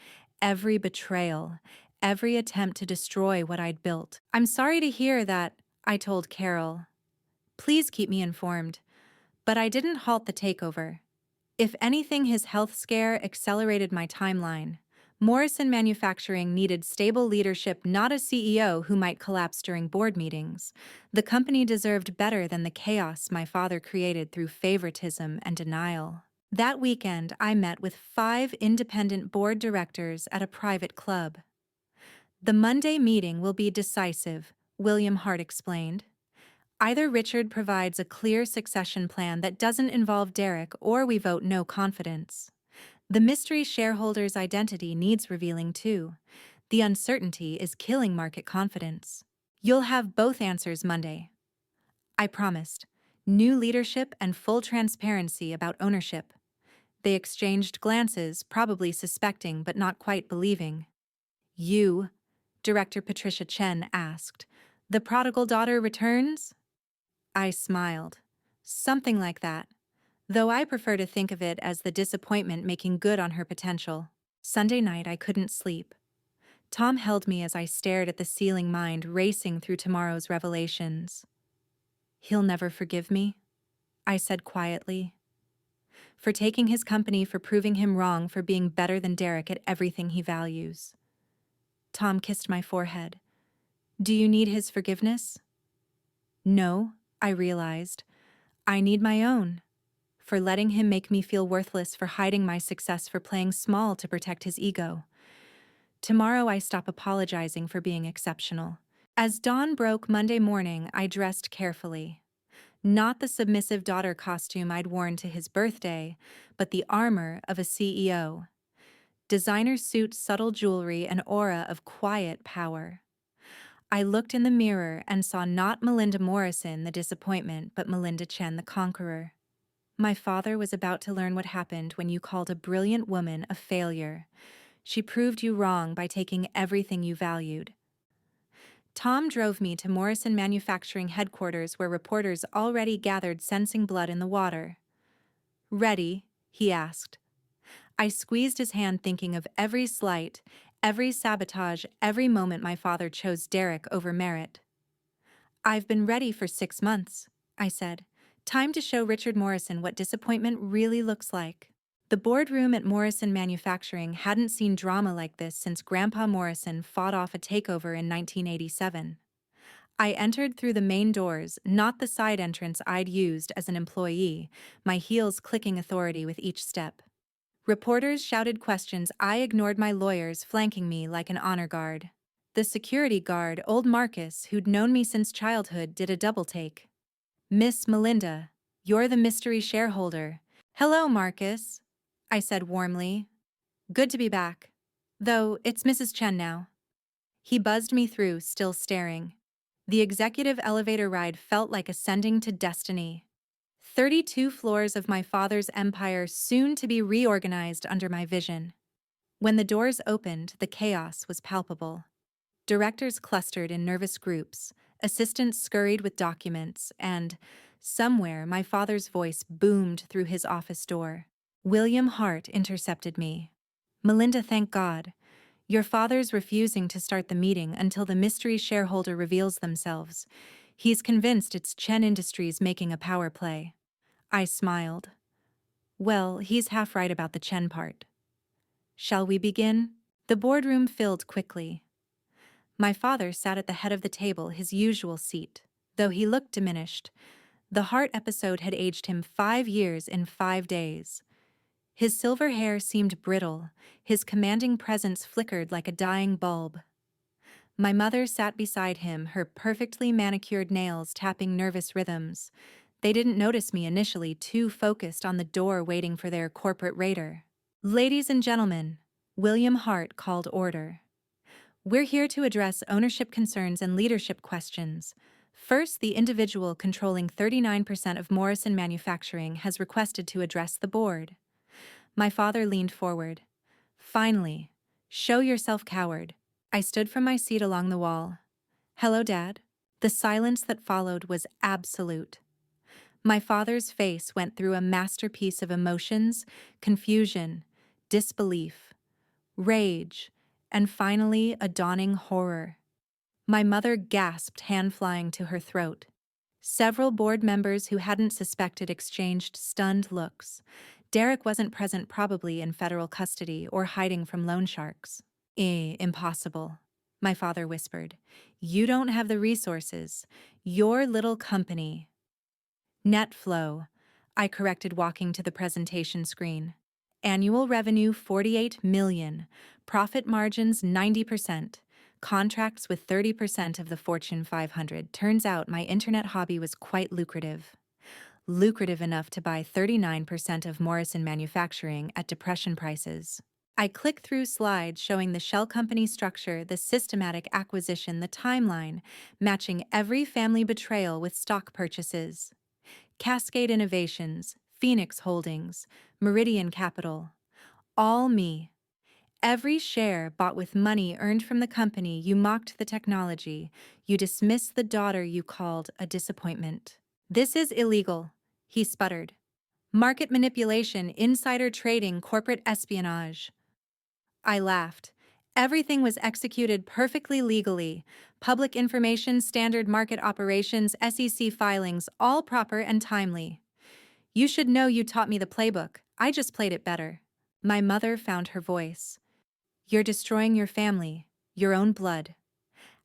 every betrayal, every attempt to destroy what I'd built. I'm sorry to hear that, I told Carol. Please keep me informed. But I didn't halt the takeover. If anything, his health scare accelerated my timeline. Morrison Manufacturing needed stable leadership, not a CEO who might collapse during board meetings. The company deserved better than the chaos my father created through favoritism and denial. That weekend, I met with 5 independent board directors at a private club. The Monday meeting will be decisive, William Hart explained. Either Richard provides a clear succession plan that doesn't involve Derek, or we vote no confidence. The mystery shareholder's identity needs revealing too. The uncertainty is killing market confidence. You'll have both answers Monday. I promised. New leadership and full transparency about ownership. They exchanged glances, probably suspecting but not quite believing. You, Director Patricia Chen asked, the prodigal daughter returns? I smiled. Something like that, though I prefer to think of it as the disappointment making good on her potential. Sunday night, I couldn't sleep. Tom held me as I stared at the ceiling, mind racing through tomorrow's revelations. He'll never forgive me, I said quietly. For taking his company, for proving him wrong, for being better than Derek at everything he values. Tom kissed my forehead. Do you need his forgiveness? No, I realized. I need my own. For letting him make me feel worthless, for hiding my success, for playing small to protect his ego. Tomorrow I stop apologizing for being exceptional. As dawn broke Monday morning, I dressed carefully. Not the submissive daughter costume I'd worn to his birthday, but the armor of a CEO. Designer suit, subtle jewelry, an aura of quiet power. I looked in the mirror and saw not Melinda Morrison, the disappointment, but Melinda Chen, the conqueror. My father was about to learn what happened when you called a brilliant woman a failure. She proved you wrong by taking everything you valued. Tom drove me to Morrison Manufacturing headquarters, where reporters already gathered, sensing blood in the water. Ready? He asked. I squeezed his hand, thinking of every slight, every sabotage, every moment my father chose Derek over merit. I've been ready for 6 months, I said. Time to show Richard Morrison what disappointment really looks like. The boardroom at Morrison Manufacturing hadn't seen drama like this since Grandpa Morrison fought off a takeover in 1987. I entered through the main doors, not the side entrance I'd used as an employee, my heels clicking authority with each step. Reporters shouted questions. I ignored my lawyers flanking me like an honor guard. The security guard, old Marcus, who'd known me since childhood, did a double take. "Miss Melinda, you're the mystery shareholder." "Hello, Marcus," I said warmly. "Good to be back. Though, it's Mrs. Chen now." He buzzed me through, still staring. The executive elevator ride felt like ascending to destiny. 32 floors of my father's empire soon to be reorganized under my vision. When the doors opened, the chaos was palpable. Directors clustered in nervous groups, assistants scurried with documents, and, somewhere, my father's voice boomed through his office door. William Hart intercepted me. "Melinda, thank God. Your father's refusing to start the meeting until the mystery shareholder reveals themselves. He's convinced it's Chen Industries making a power play." I smiled. Well, he's half right about the Chen part. "Shall we begin?" The boardroom filled quickly. My father sat at the head of the table, his usual seat. Though he looked diminished, the heart episode had aged him 5 years in 5 days. His silver hair seemed brittle, his commanding presence flickered like a dying bulb. My mother sat beside him, her perfectly manicured nails tapping nervous rhythms. They didn't notice me initially, too focused on the door waiting for their corporate raider. "Ladies and gentlemen," William Hart called order. "We're here to address ownership concerns and leadership questions. First, the individual controlling 39% of Morrison Manufacturing has requested to address the board." My father leaned forward. "Finally. Show yourself, coward." I stood from my seat along the wall. "Hello, Dad." The silence that followed was absolute. My father's face went through a masterpiece of emotions, confusion, disbelief, rage, and finally a dawning horror. My mother gasped, hand flying to her throat. Several board members who hadn't suspected exchanged stunned looks. Derek wasn't present, probably in federal custody or hiding from loan sharks. Impossible," my father whispered. "You don't have the resources. Your little company—" "Net flow," I corrected, walking to the presentation screen. "Annual revenue 48 million, profit margins 90%, contracts with 30% of the Fortune 500. Turns out my internet hobby was quite lucrative. Lucrative enough to buy 39% of Morrison Manufacturing at depression prices." I clicked through slides showing the shell company structure, the systematic acquisition, the timeline, matching every family betrayal with stock purchases. Cascade Innovations, Phoenix Holdings, Meridian Capital. All me. Every share bought with money earned from the company. You mocked the technology. You dismissed the daughter you called a disappointment. "This is illegal," he sputtered. "Market manipulation, insider trading, corporate espionage." I laughed. "Everything was executed perfectly legally. Public information, standard market operations, SEC filings, all proper and timely. You should know you taught me the playbook. I just played it better." My mother found her voice. "You're destroying your family, your own blood.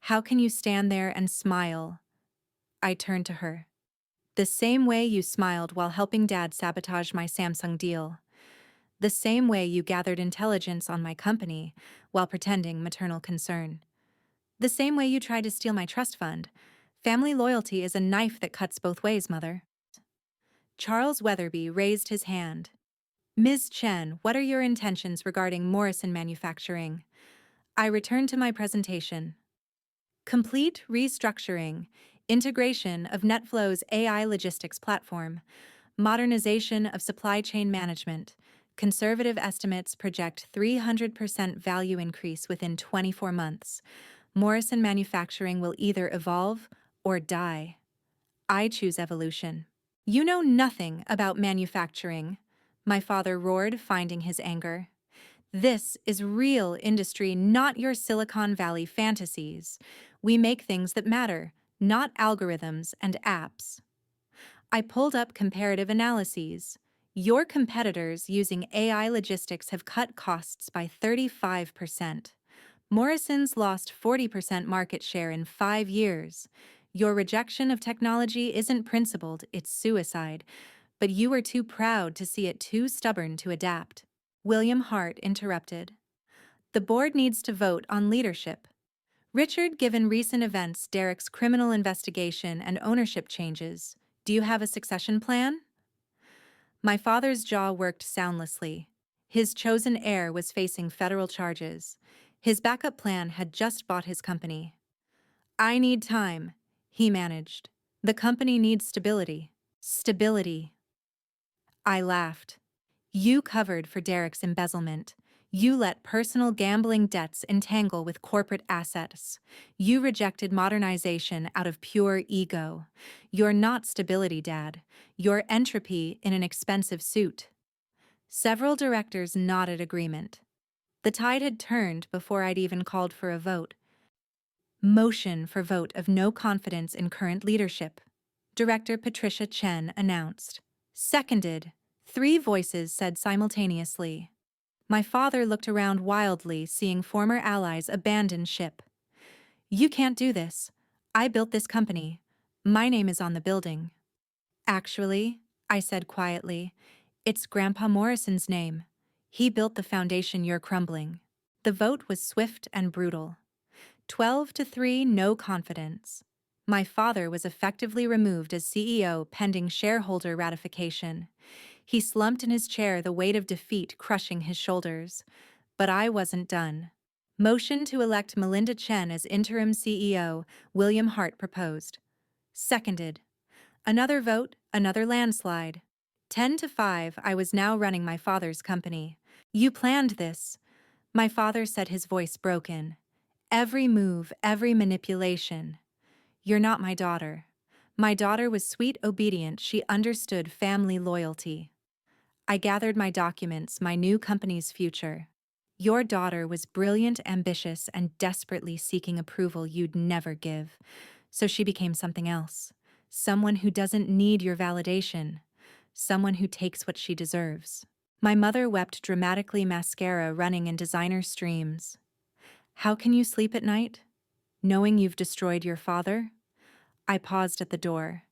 How can you stand there and smile?" I turned to her. "The same way you smiled while helping Dad sabotage my Samsung deal. The same way you gathered intelligence on my company while pretending maternal concern. The same way you tried to steal my trust fund. Family loyalty is a knife that cuts both ways, Mother." Charles Weatherby raised his hand. "Ms. Chen, what are your intentions regarding Morrison Manufacturing?" I returned to my presentation. "Complete restructuring, integration of NetFlow's AI logistics platform, modernization of supply chain management. Conservative estimates project 300% value increase within 24 months. Morrison Manufacturing will either evolve or die. I choose evolution." "You know nothing about manufacturing," my father roared, finding his anger. "This is real industry, not your Silicon Valley fantasies. We make things that matter, not algorithms and apps." I pulled up comparative analyses. Your competitors using AI logistics have cut costs by 35%. Morrison's lost 40% market share in 5 years. Your rejection of technology isn't principled, it's suicide, but you were too proud to see it, too stubborn to adapt. William Hart interrupted. The board needs to vote on leadership. Richard, given recent events, Derek's criminal investigation, and ownership changes, do you have a succession plan? My father's jaw worked soundlessly. His chosen heir was facing federal charges. His backup plan had just bought his company. I need time, he managed. The company needs stability. Stability. I laughed. You covered for Derek's embezzlement. You let personal gambling debts entangle with corporate assets. You rejected modernization out of pure ego. You're not stability, Dad. You're entropy in an expensive suit. Several directors nodded agreement. The tide had turned before I'd even called for a vote. Motion for vote of no confidence in current leadership. Director Patricia Chen announced. Seconded. 3 voices said simultaneously. My father looked around wildly, seeing former allies abandon ship. You can't do this. I built this company. My name is on the building. Actually, I said quietly, it's Grandpa Morrison's name. He built the foundation you're crumbling. The vote was swift and brutal. 12-3, no confidence. My father was effectively removed as CEO pending shareholder ratification. He slumped in his chair, the weight of defeat crushing his shoulders. But I wasn't done. Motion to elect Melinda Chen as interim CEO, William Hart proposed. Seconded. Another vote, another landslide. 10-5, I was now running my father's company. You planned this. My father said, his voice broken. Every move, every manipulation. You're not my daughter. My daughter was sweet, obedient, she understood family loyalty. I gathered my documents, my new company's future. Your daughter was brilliant, ambitious, and desperately seeking approval you'd never give. So she became something else. Someone who doesn't need your validation. Someone who takes what she deserves. My mother wept dramatically, mascara running in designer streams. How can you sleep at night, knowing you've destroyed your father? I paused at the door.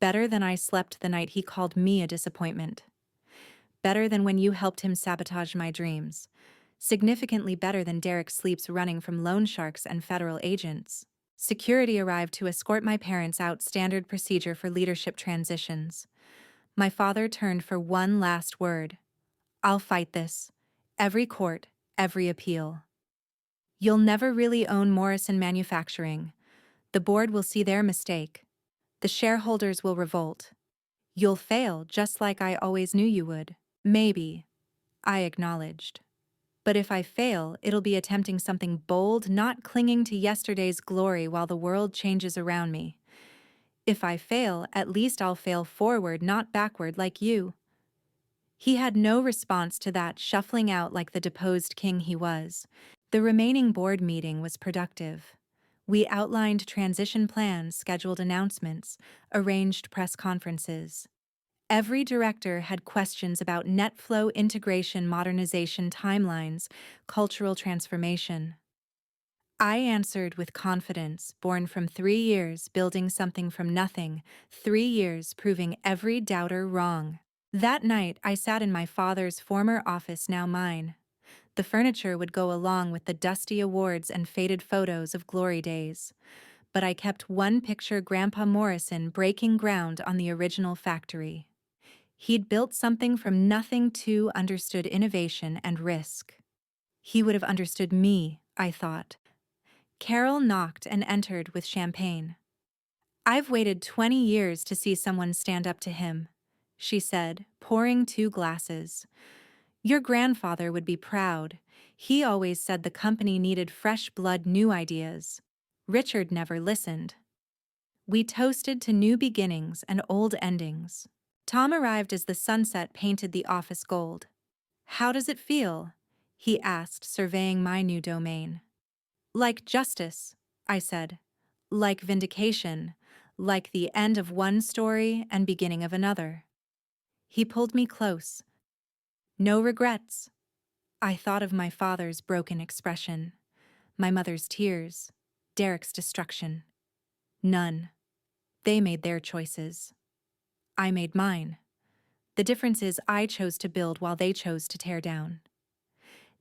Better than I slept the night he called me a disappointment. Better than when you helped him sabotage my dreams. Significantly better than Derek sleeps running from loan sharks and federal agents. Security arrived to escort my parents out, standard procedure for leadership transitions. My father turned for one last word. I'll fight this. Every court, every appeal. You'll never really own Morrison Manufacturing. The board will see their mistake. The shareholders will revolt. You'll fail just like I always knew you would. Maybe, I acknowledged. But if I fail, it'll be attempting something bold, not clinging to yesterday's glory while the world changes around me. If I fail, at least I'll fail forward, not backward like you. He had no response to that, shuffling out like the deposed king he was. The remaining board meeting was productive. We outlined transition plans, scheduled announcements, arranged press conferences. Every director had questions about net flow integration, modernization timelines, cultural transformation. I answered with confidence, born from 3 years building something from nothing, 3 years proving every doubter wrong. That night, I sat in my father's former office, now mine. The furniture would go along with the dusty awards and faded photos of glory days. But I kept one picture: Grandpa Morrison breaking ground on the original factory. He'd built something from nothing, too, understood innovation and risk. He would have understood me, I thought. Carol knocked and entered with champagne. I've waited 20 years to see someone stand up to him, she said, pouring 2 glasses. Your grandfather would be proud. He always said the company needed fresh blood, new ideas. Richard never listened. We toasted to new beginnings and old endings. Tom arrived as the sunset painted the office gold. How does it feel? He asked, surveying my new domain. Like justice, I said. Like vindication. Like the end of one story and beginning of another. He pulled me close. No regrets. I thought of my father's broken expression, my mother's tears, Derek's destruction. None. They made their choices. I made mine. The difference is I chose to build while they chose to tear down.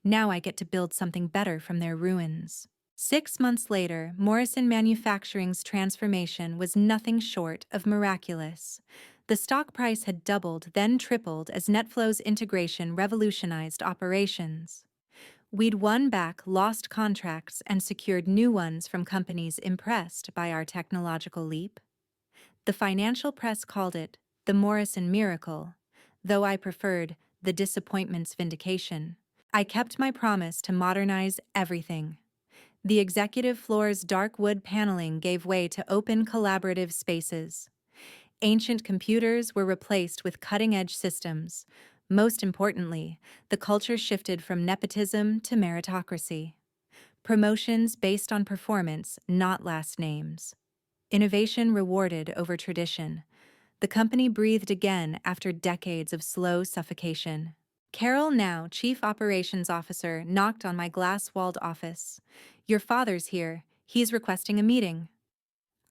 Now I get to build something better from their ruins. 6 months later, Morrison Manufacturing's transformation was nothing short of miraculous. The stock price had doubled, then tripled as NetFlow's integration revolutionized operations. We'd won back lost contracts and secured new ones from companies impressed by our technological leap. The financial press called it the Morrison Miracle, though I preferred the disappointment's vindication. I kept my promise to modernize everything. The executive floor's dark wood paneling gave way to open collaborative spaces. Ancient computers were replaced with cutting-edge systems. Most importantly, the culture shifted from nepotism to meritocracy. Promotions based on performance, not last names. Innovation rewarded over tradition. The company breathed again after decades of slow suffocation. Carol, now Chief Operations Officer, knocked on my glass-walled office. "Your father's here. He's requesting a meeting."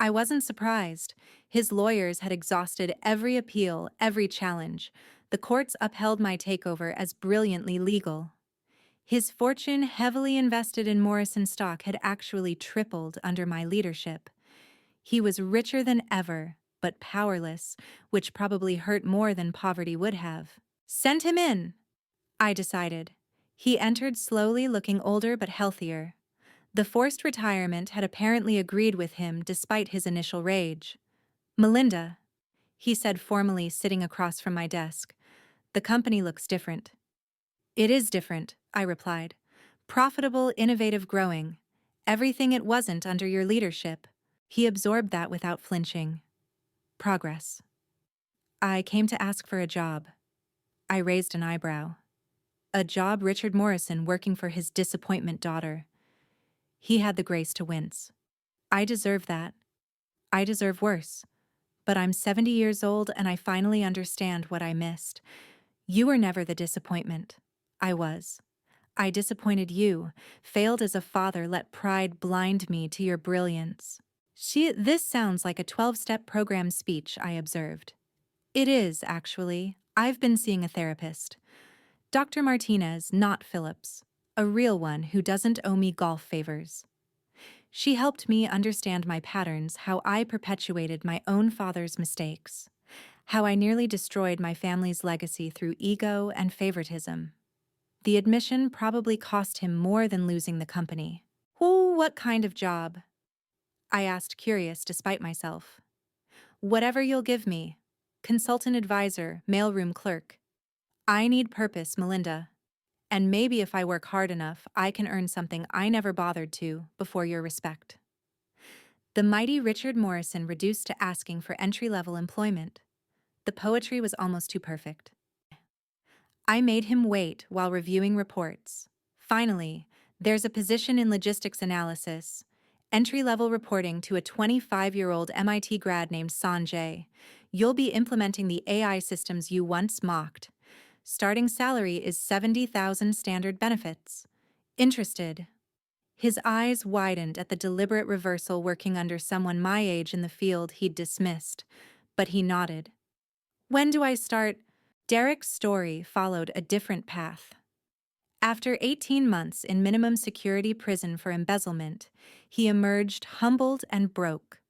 I wasn't surprised. His lawyers had exhausted every appeal, every challenge. The courts upheld my takeover as brilliantly legal. His fortune, heavily invested in Morrison stock, had actually tripled under my leadership. He was richer than ever, but powerless, which probably hurt more than poverty would have. "Send him in," I decided. He entered slowly, looking older but healthier. The forced retirement had apparently agreed with him despite his initial rage. "Melinda," he said formally, sitting across from my desk, "the company looks different." "It is different," I replied. "Profitable, innovative, growing. Everything it wasn't under your leadership." He absorbed that without flinching. "Progress." "I came to ask for a job." I raised an eyebrow. A job Richard Morrison working for his disappointment daughter. He had the grace to wince. "I deserve that. I deserve worse. But I'm 70 years old and I finally understand what I missed. You were never the disappointment. I was. I disappointed you, failed as a father, let pride blind me to your brilliance." This sounds like a 12-step program speech, I observed. "It is, actually. I've been seeing a therapist. Dr. Martinez, not Phillips. A real one who doesn't owe me golf favors. She helped me understand my patterns, how I perpetuated my own father's mistakes, how I nearly destroyed my family's legacy through ego and favoritism. The admission probably cost him more than losing the company." "Oh, what kind of job?" I asked, curious despite myself. "Whatever you'll give me. Consultant advisor, mailroom clerk. I need purpose, Melinda. And maybe if I work hard enough, I can earn something I never bothered to before your respect." The mighty Richard Morrison reduced to asking for entry-level employment. The poetry was almost too perfect. I made him wait while reviewing reports. "Finally, there's a position in logistics analysis. Entry-level reporting to a 25-year-old MIT grad named Sanjay. You'll be implementing the AI systems you once mocked. Starting salary is 70,000 standard benefits. Interested?" His eyes widened at the deliberate reversal working under someone my age in the field he'd dismissed, but he nodded. "When do I start?" Derek's story followed a different path. After 18 months in minimum security prison for embezzlement, he emerged humbled and broke.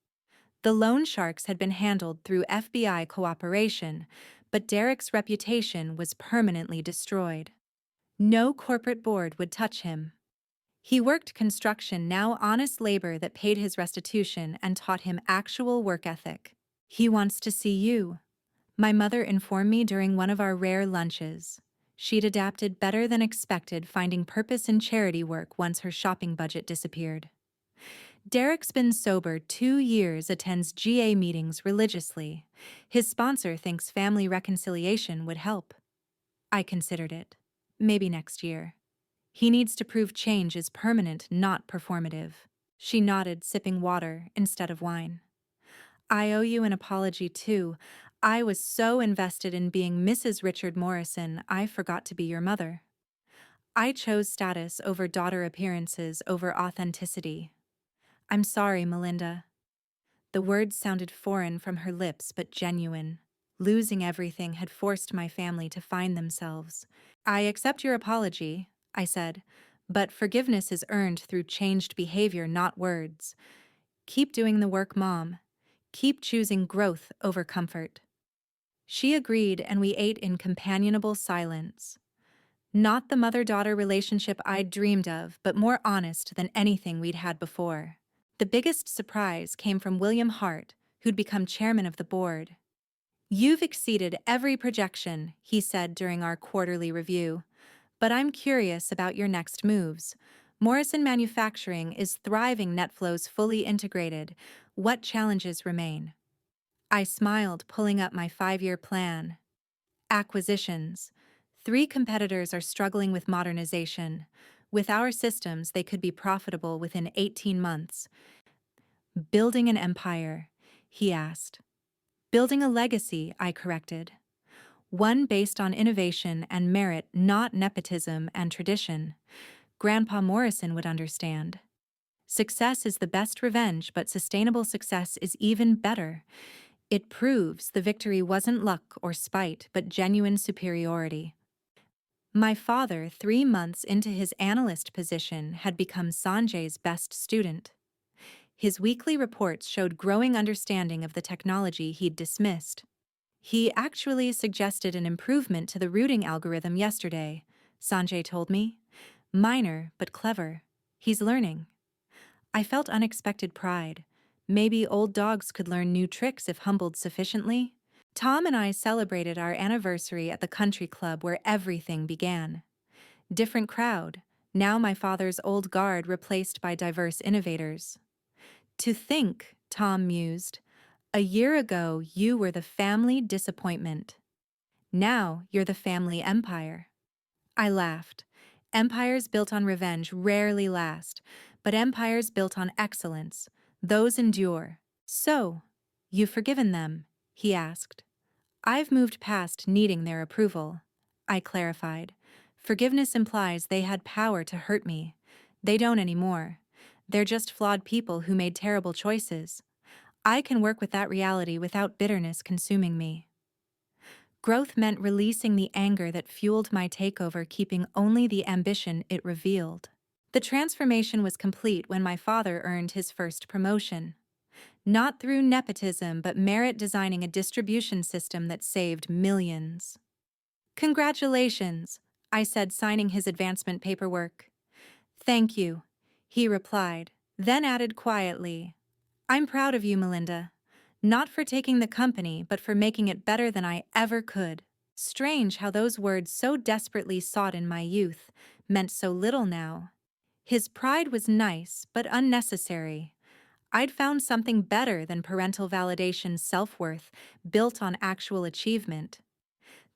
The loan sharks had been handled through FBI cooperation, but Derek's reputation was permanently destroyed. No corporate board would touch him. He worked construction, now honest labor that paid his restitution and taught him actual work ethic. "He wants to see you," my mother informed me during one of our rare lunches. She'd adapted better than expected, finding purpose in charity work once her shopping budget disappeared. "Derek's been sober 2 years, attends GA meetings religiously. His sponsor thinks family reconciliation would help." I considered it. Maybe next year. "He needs to prove change is permanent, not performative." She nodded, sipping water instead of wine. "I owe you an apology, too. I was so invested in being Mrs. Richard Morrison, I forgot to be your mother. I chose status over daughter appearances over authenticity. I'm sorry, Melinda. The words sounded foreign from her lips but genuine. Losing everything had forced my family to find themselves. I accept your apology, I said, but forgiveness is earned through changed behavior, not words. Keep doing the work, Mom. Keep choosing growth over comfort. She agreed, and we ate in companionable silence. Not the mother-daughter relationship I'd dreamed of, but more honest than anything we'd had before. The biggest surprise came from William Hart, who'd become chairman of the board. "You've exceeded every projection," he said during our quarterly review. "But I'm curious about your next moves. Morrison Manufacturing is thriving, NetFlow's fully integrated. What challenges remain?" I smiled, pulling up my 5-year plan. Acquisitions. 3 competitors are struggling with modernization. With our systems, they could be profitable within 18 months. Building an empire, he asked. Building a legacy, I corrected. One based on innovation and merit, not nepotism and tradition. Grandpa Morrison would understand. Success is the best revenge, but sustainable success is even better. It proves the victory wasn't luck or spite, but genuine superiority. My father, 3 months into his analyst position, had become Sanjay's best student. His weekly reports showed growing understanding of the technology he'd dismissed. He actually suggested an improvement to the routing algorithm yesterday, Sanjay told me. Minor, but clever. He's learning. I felt unexpected pride. Maybe old dogs could learn new tricks if humbled sufficiently. Tom and I celebrated our anniversary at the country club where everything began. Different crowd, now my father's old guard replaced by diverse innovators. To think, Tom mused, a year ago you were the family disappointment. Now you're the family empire. I laughed. Empires built on revenge rarely last, but empires built on excellence, those endure. So, you've forgiven them? He asked. I've moved past needing their approval, I clarified. Forgiveness implies they had power to hurt me. They don't anymore. They're just flawed people who made terrible choices. I can work with that reality without bitterness consuming me. Growth meant releasing the anger that fueled my takeover, keeping only the ambition it revealed. The transformation was complete when my father earned his first promotion. Not through nepotism, but merit, designing a distribution system that saved millions. Congratulations, I said, signing his advancement paperwork. Thank you, he replied, then added quietly, I'm proud of you, Melinda. Not for taking the company, but for making it better than I ever could. Strange how those words, so desperately sought in my youth, meant so little now. His pride was nice, but unnecessary. I'd found something better than parental validation, self-worth, built on actual achievement.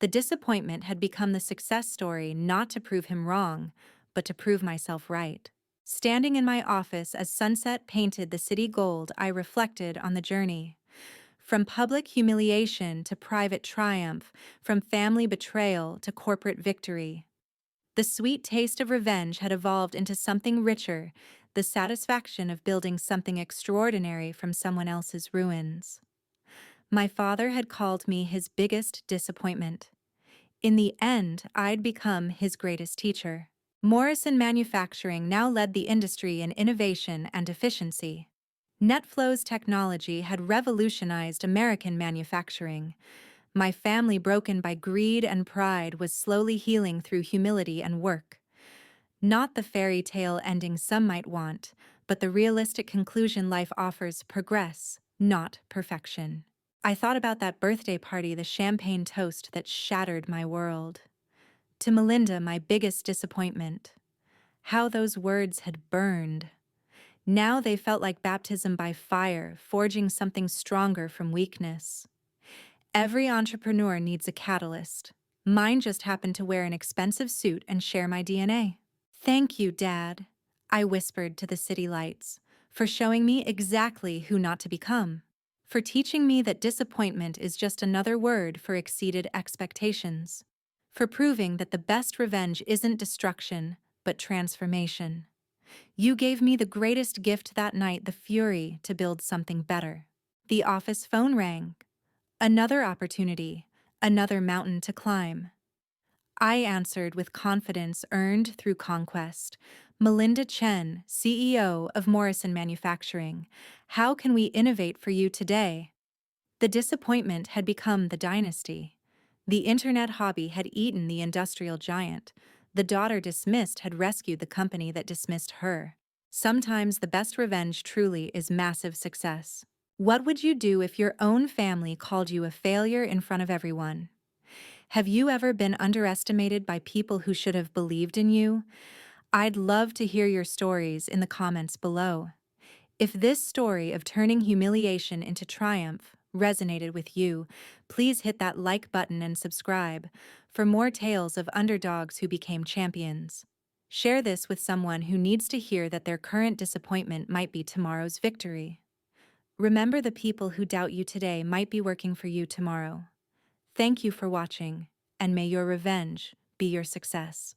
The disappointment had become the success story, not to prove him wrong, but to prove myself right. Standing in my office as sunset painted the city gold, I reflected on the journey. From public humiliation to private triumph, from family betrayal to corporate victory. The sweet taste of revenge had evolved into something richer, the satisfaction of building something extraordinary from someone else's ruins. My father had called me his biggest disappointment. In the end, I'd become his greatest teacher. Morrison Manufacturing now led the industry in innovation and efficiency. NetFlow's technology had revolutionized American manufacturing. My family, broken by greed and pride, was slowly healing through humility and work. Not the fairy tale ending some might want, but the realistic conclusion life offers: progress, not perfection. I thought about that birthday party, the champagne toast that shattered my world. To Melinda, my biggest disappointment. How those words had burned. Now they felt like baptism by fire, forging something stronger from weakness. Every entrepreneur needs a catalyst. Mine just happened to wear an expensive suit and share my DNA. Thank you, Dad, I whispered to the city lights, for showing me exactly who not to become. for teaching me that disappointment is just another word for exceeded expectations, for proving that the best revenge isn't destruction, but transformation. You gave me the greatest gift that night, the fury to build something better. The office phone rang. Another opportunity, another mountain to climb. I answered with confidence earned through conquest. Melinda Chen, CEO of Morrison Manufacturing. How can we innovate for you today? The disappointment had become the dynasty. The internet hobby had eaten the industrial giant. The daughter dismissed had rescued the company that dismissed her. Sometimes the best revenge truly is massive success. What would you do if your own family called you a failure in front of everyone? Have you ever been underestimated by people who should have believed in you? I'd love to hear your stories in the comments below. If this story of turning humiliation into triumph resonated with you, please hit that like button and subscribe for more tales of underdogs who became champions. Share this with someone who needs to hear that their current disappointment might be tomorrow's victory. Remember, the people who doubt you today might be working for you tomorrow. Thank you for watching, and may your revenge be your success.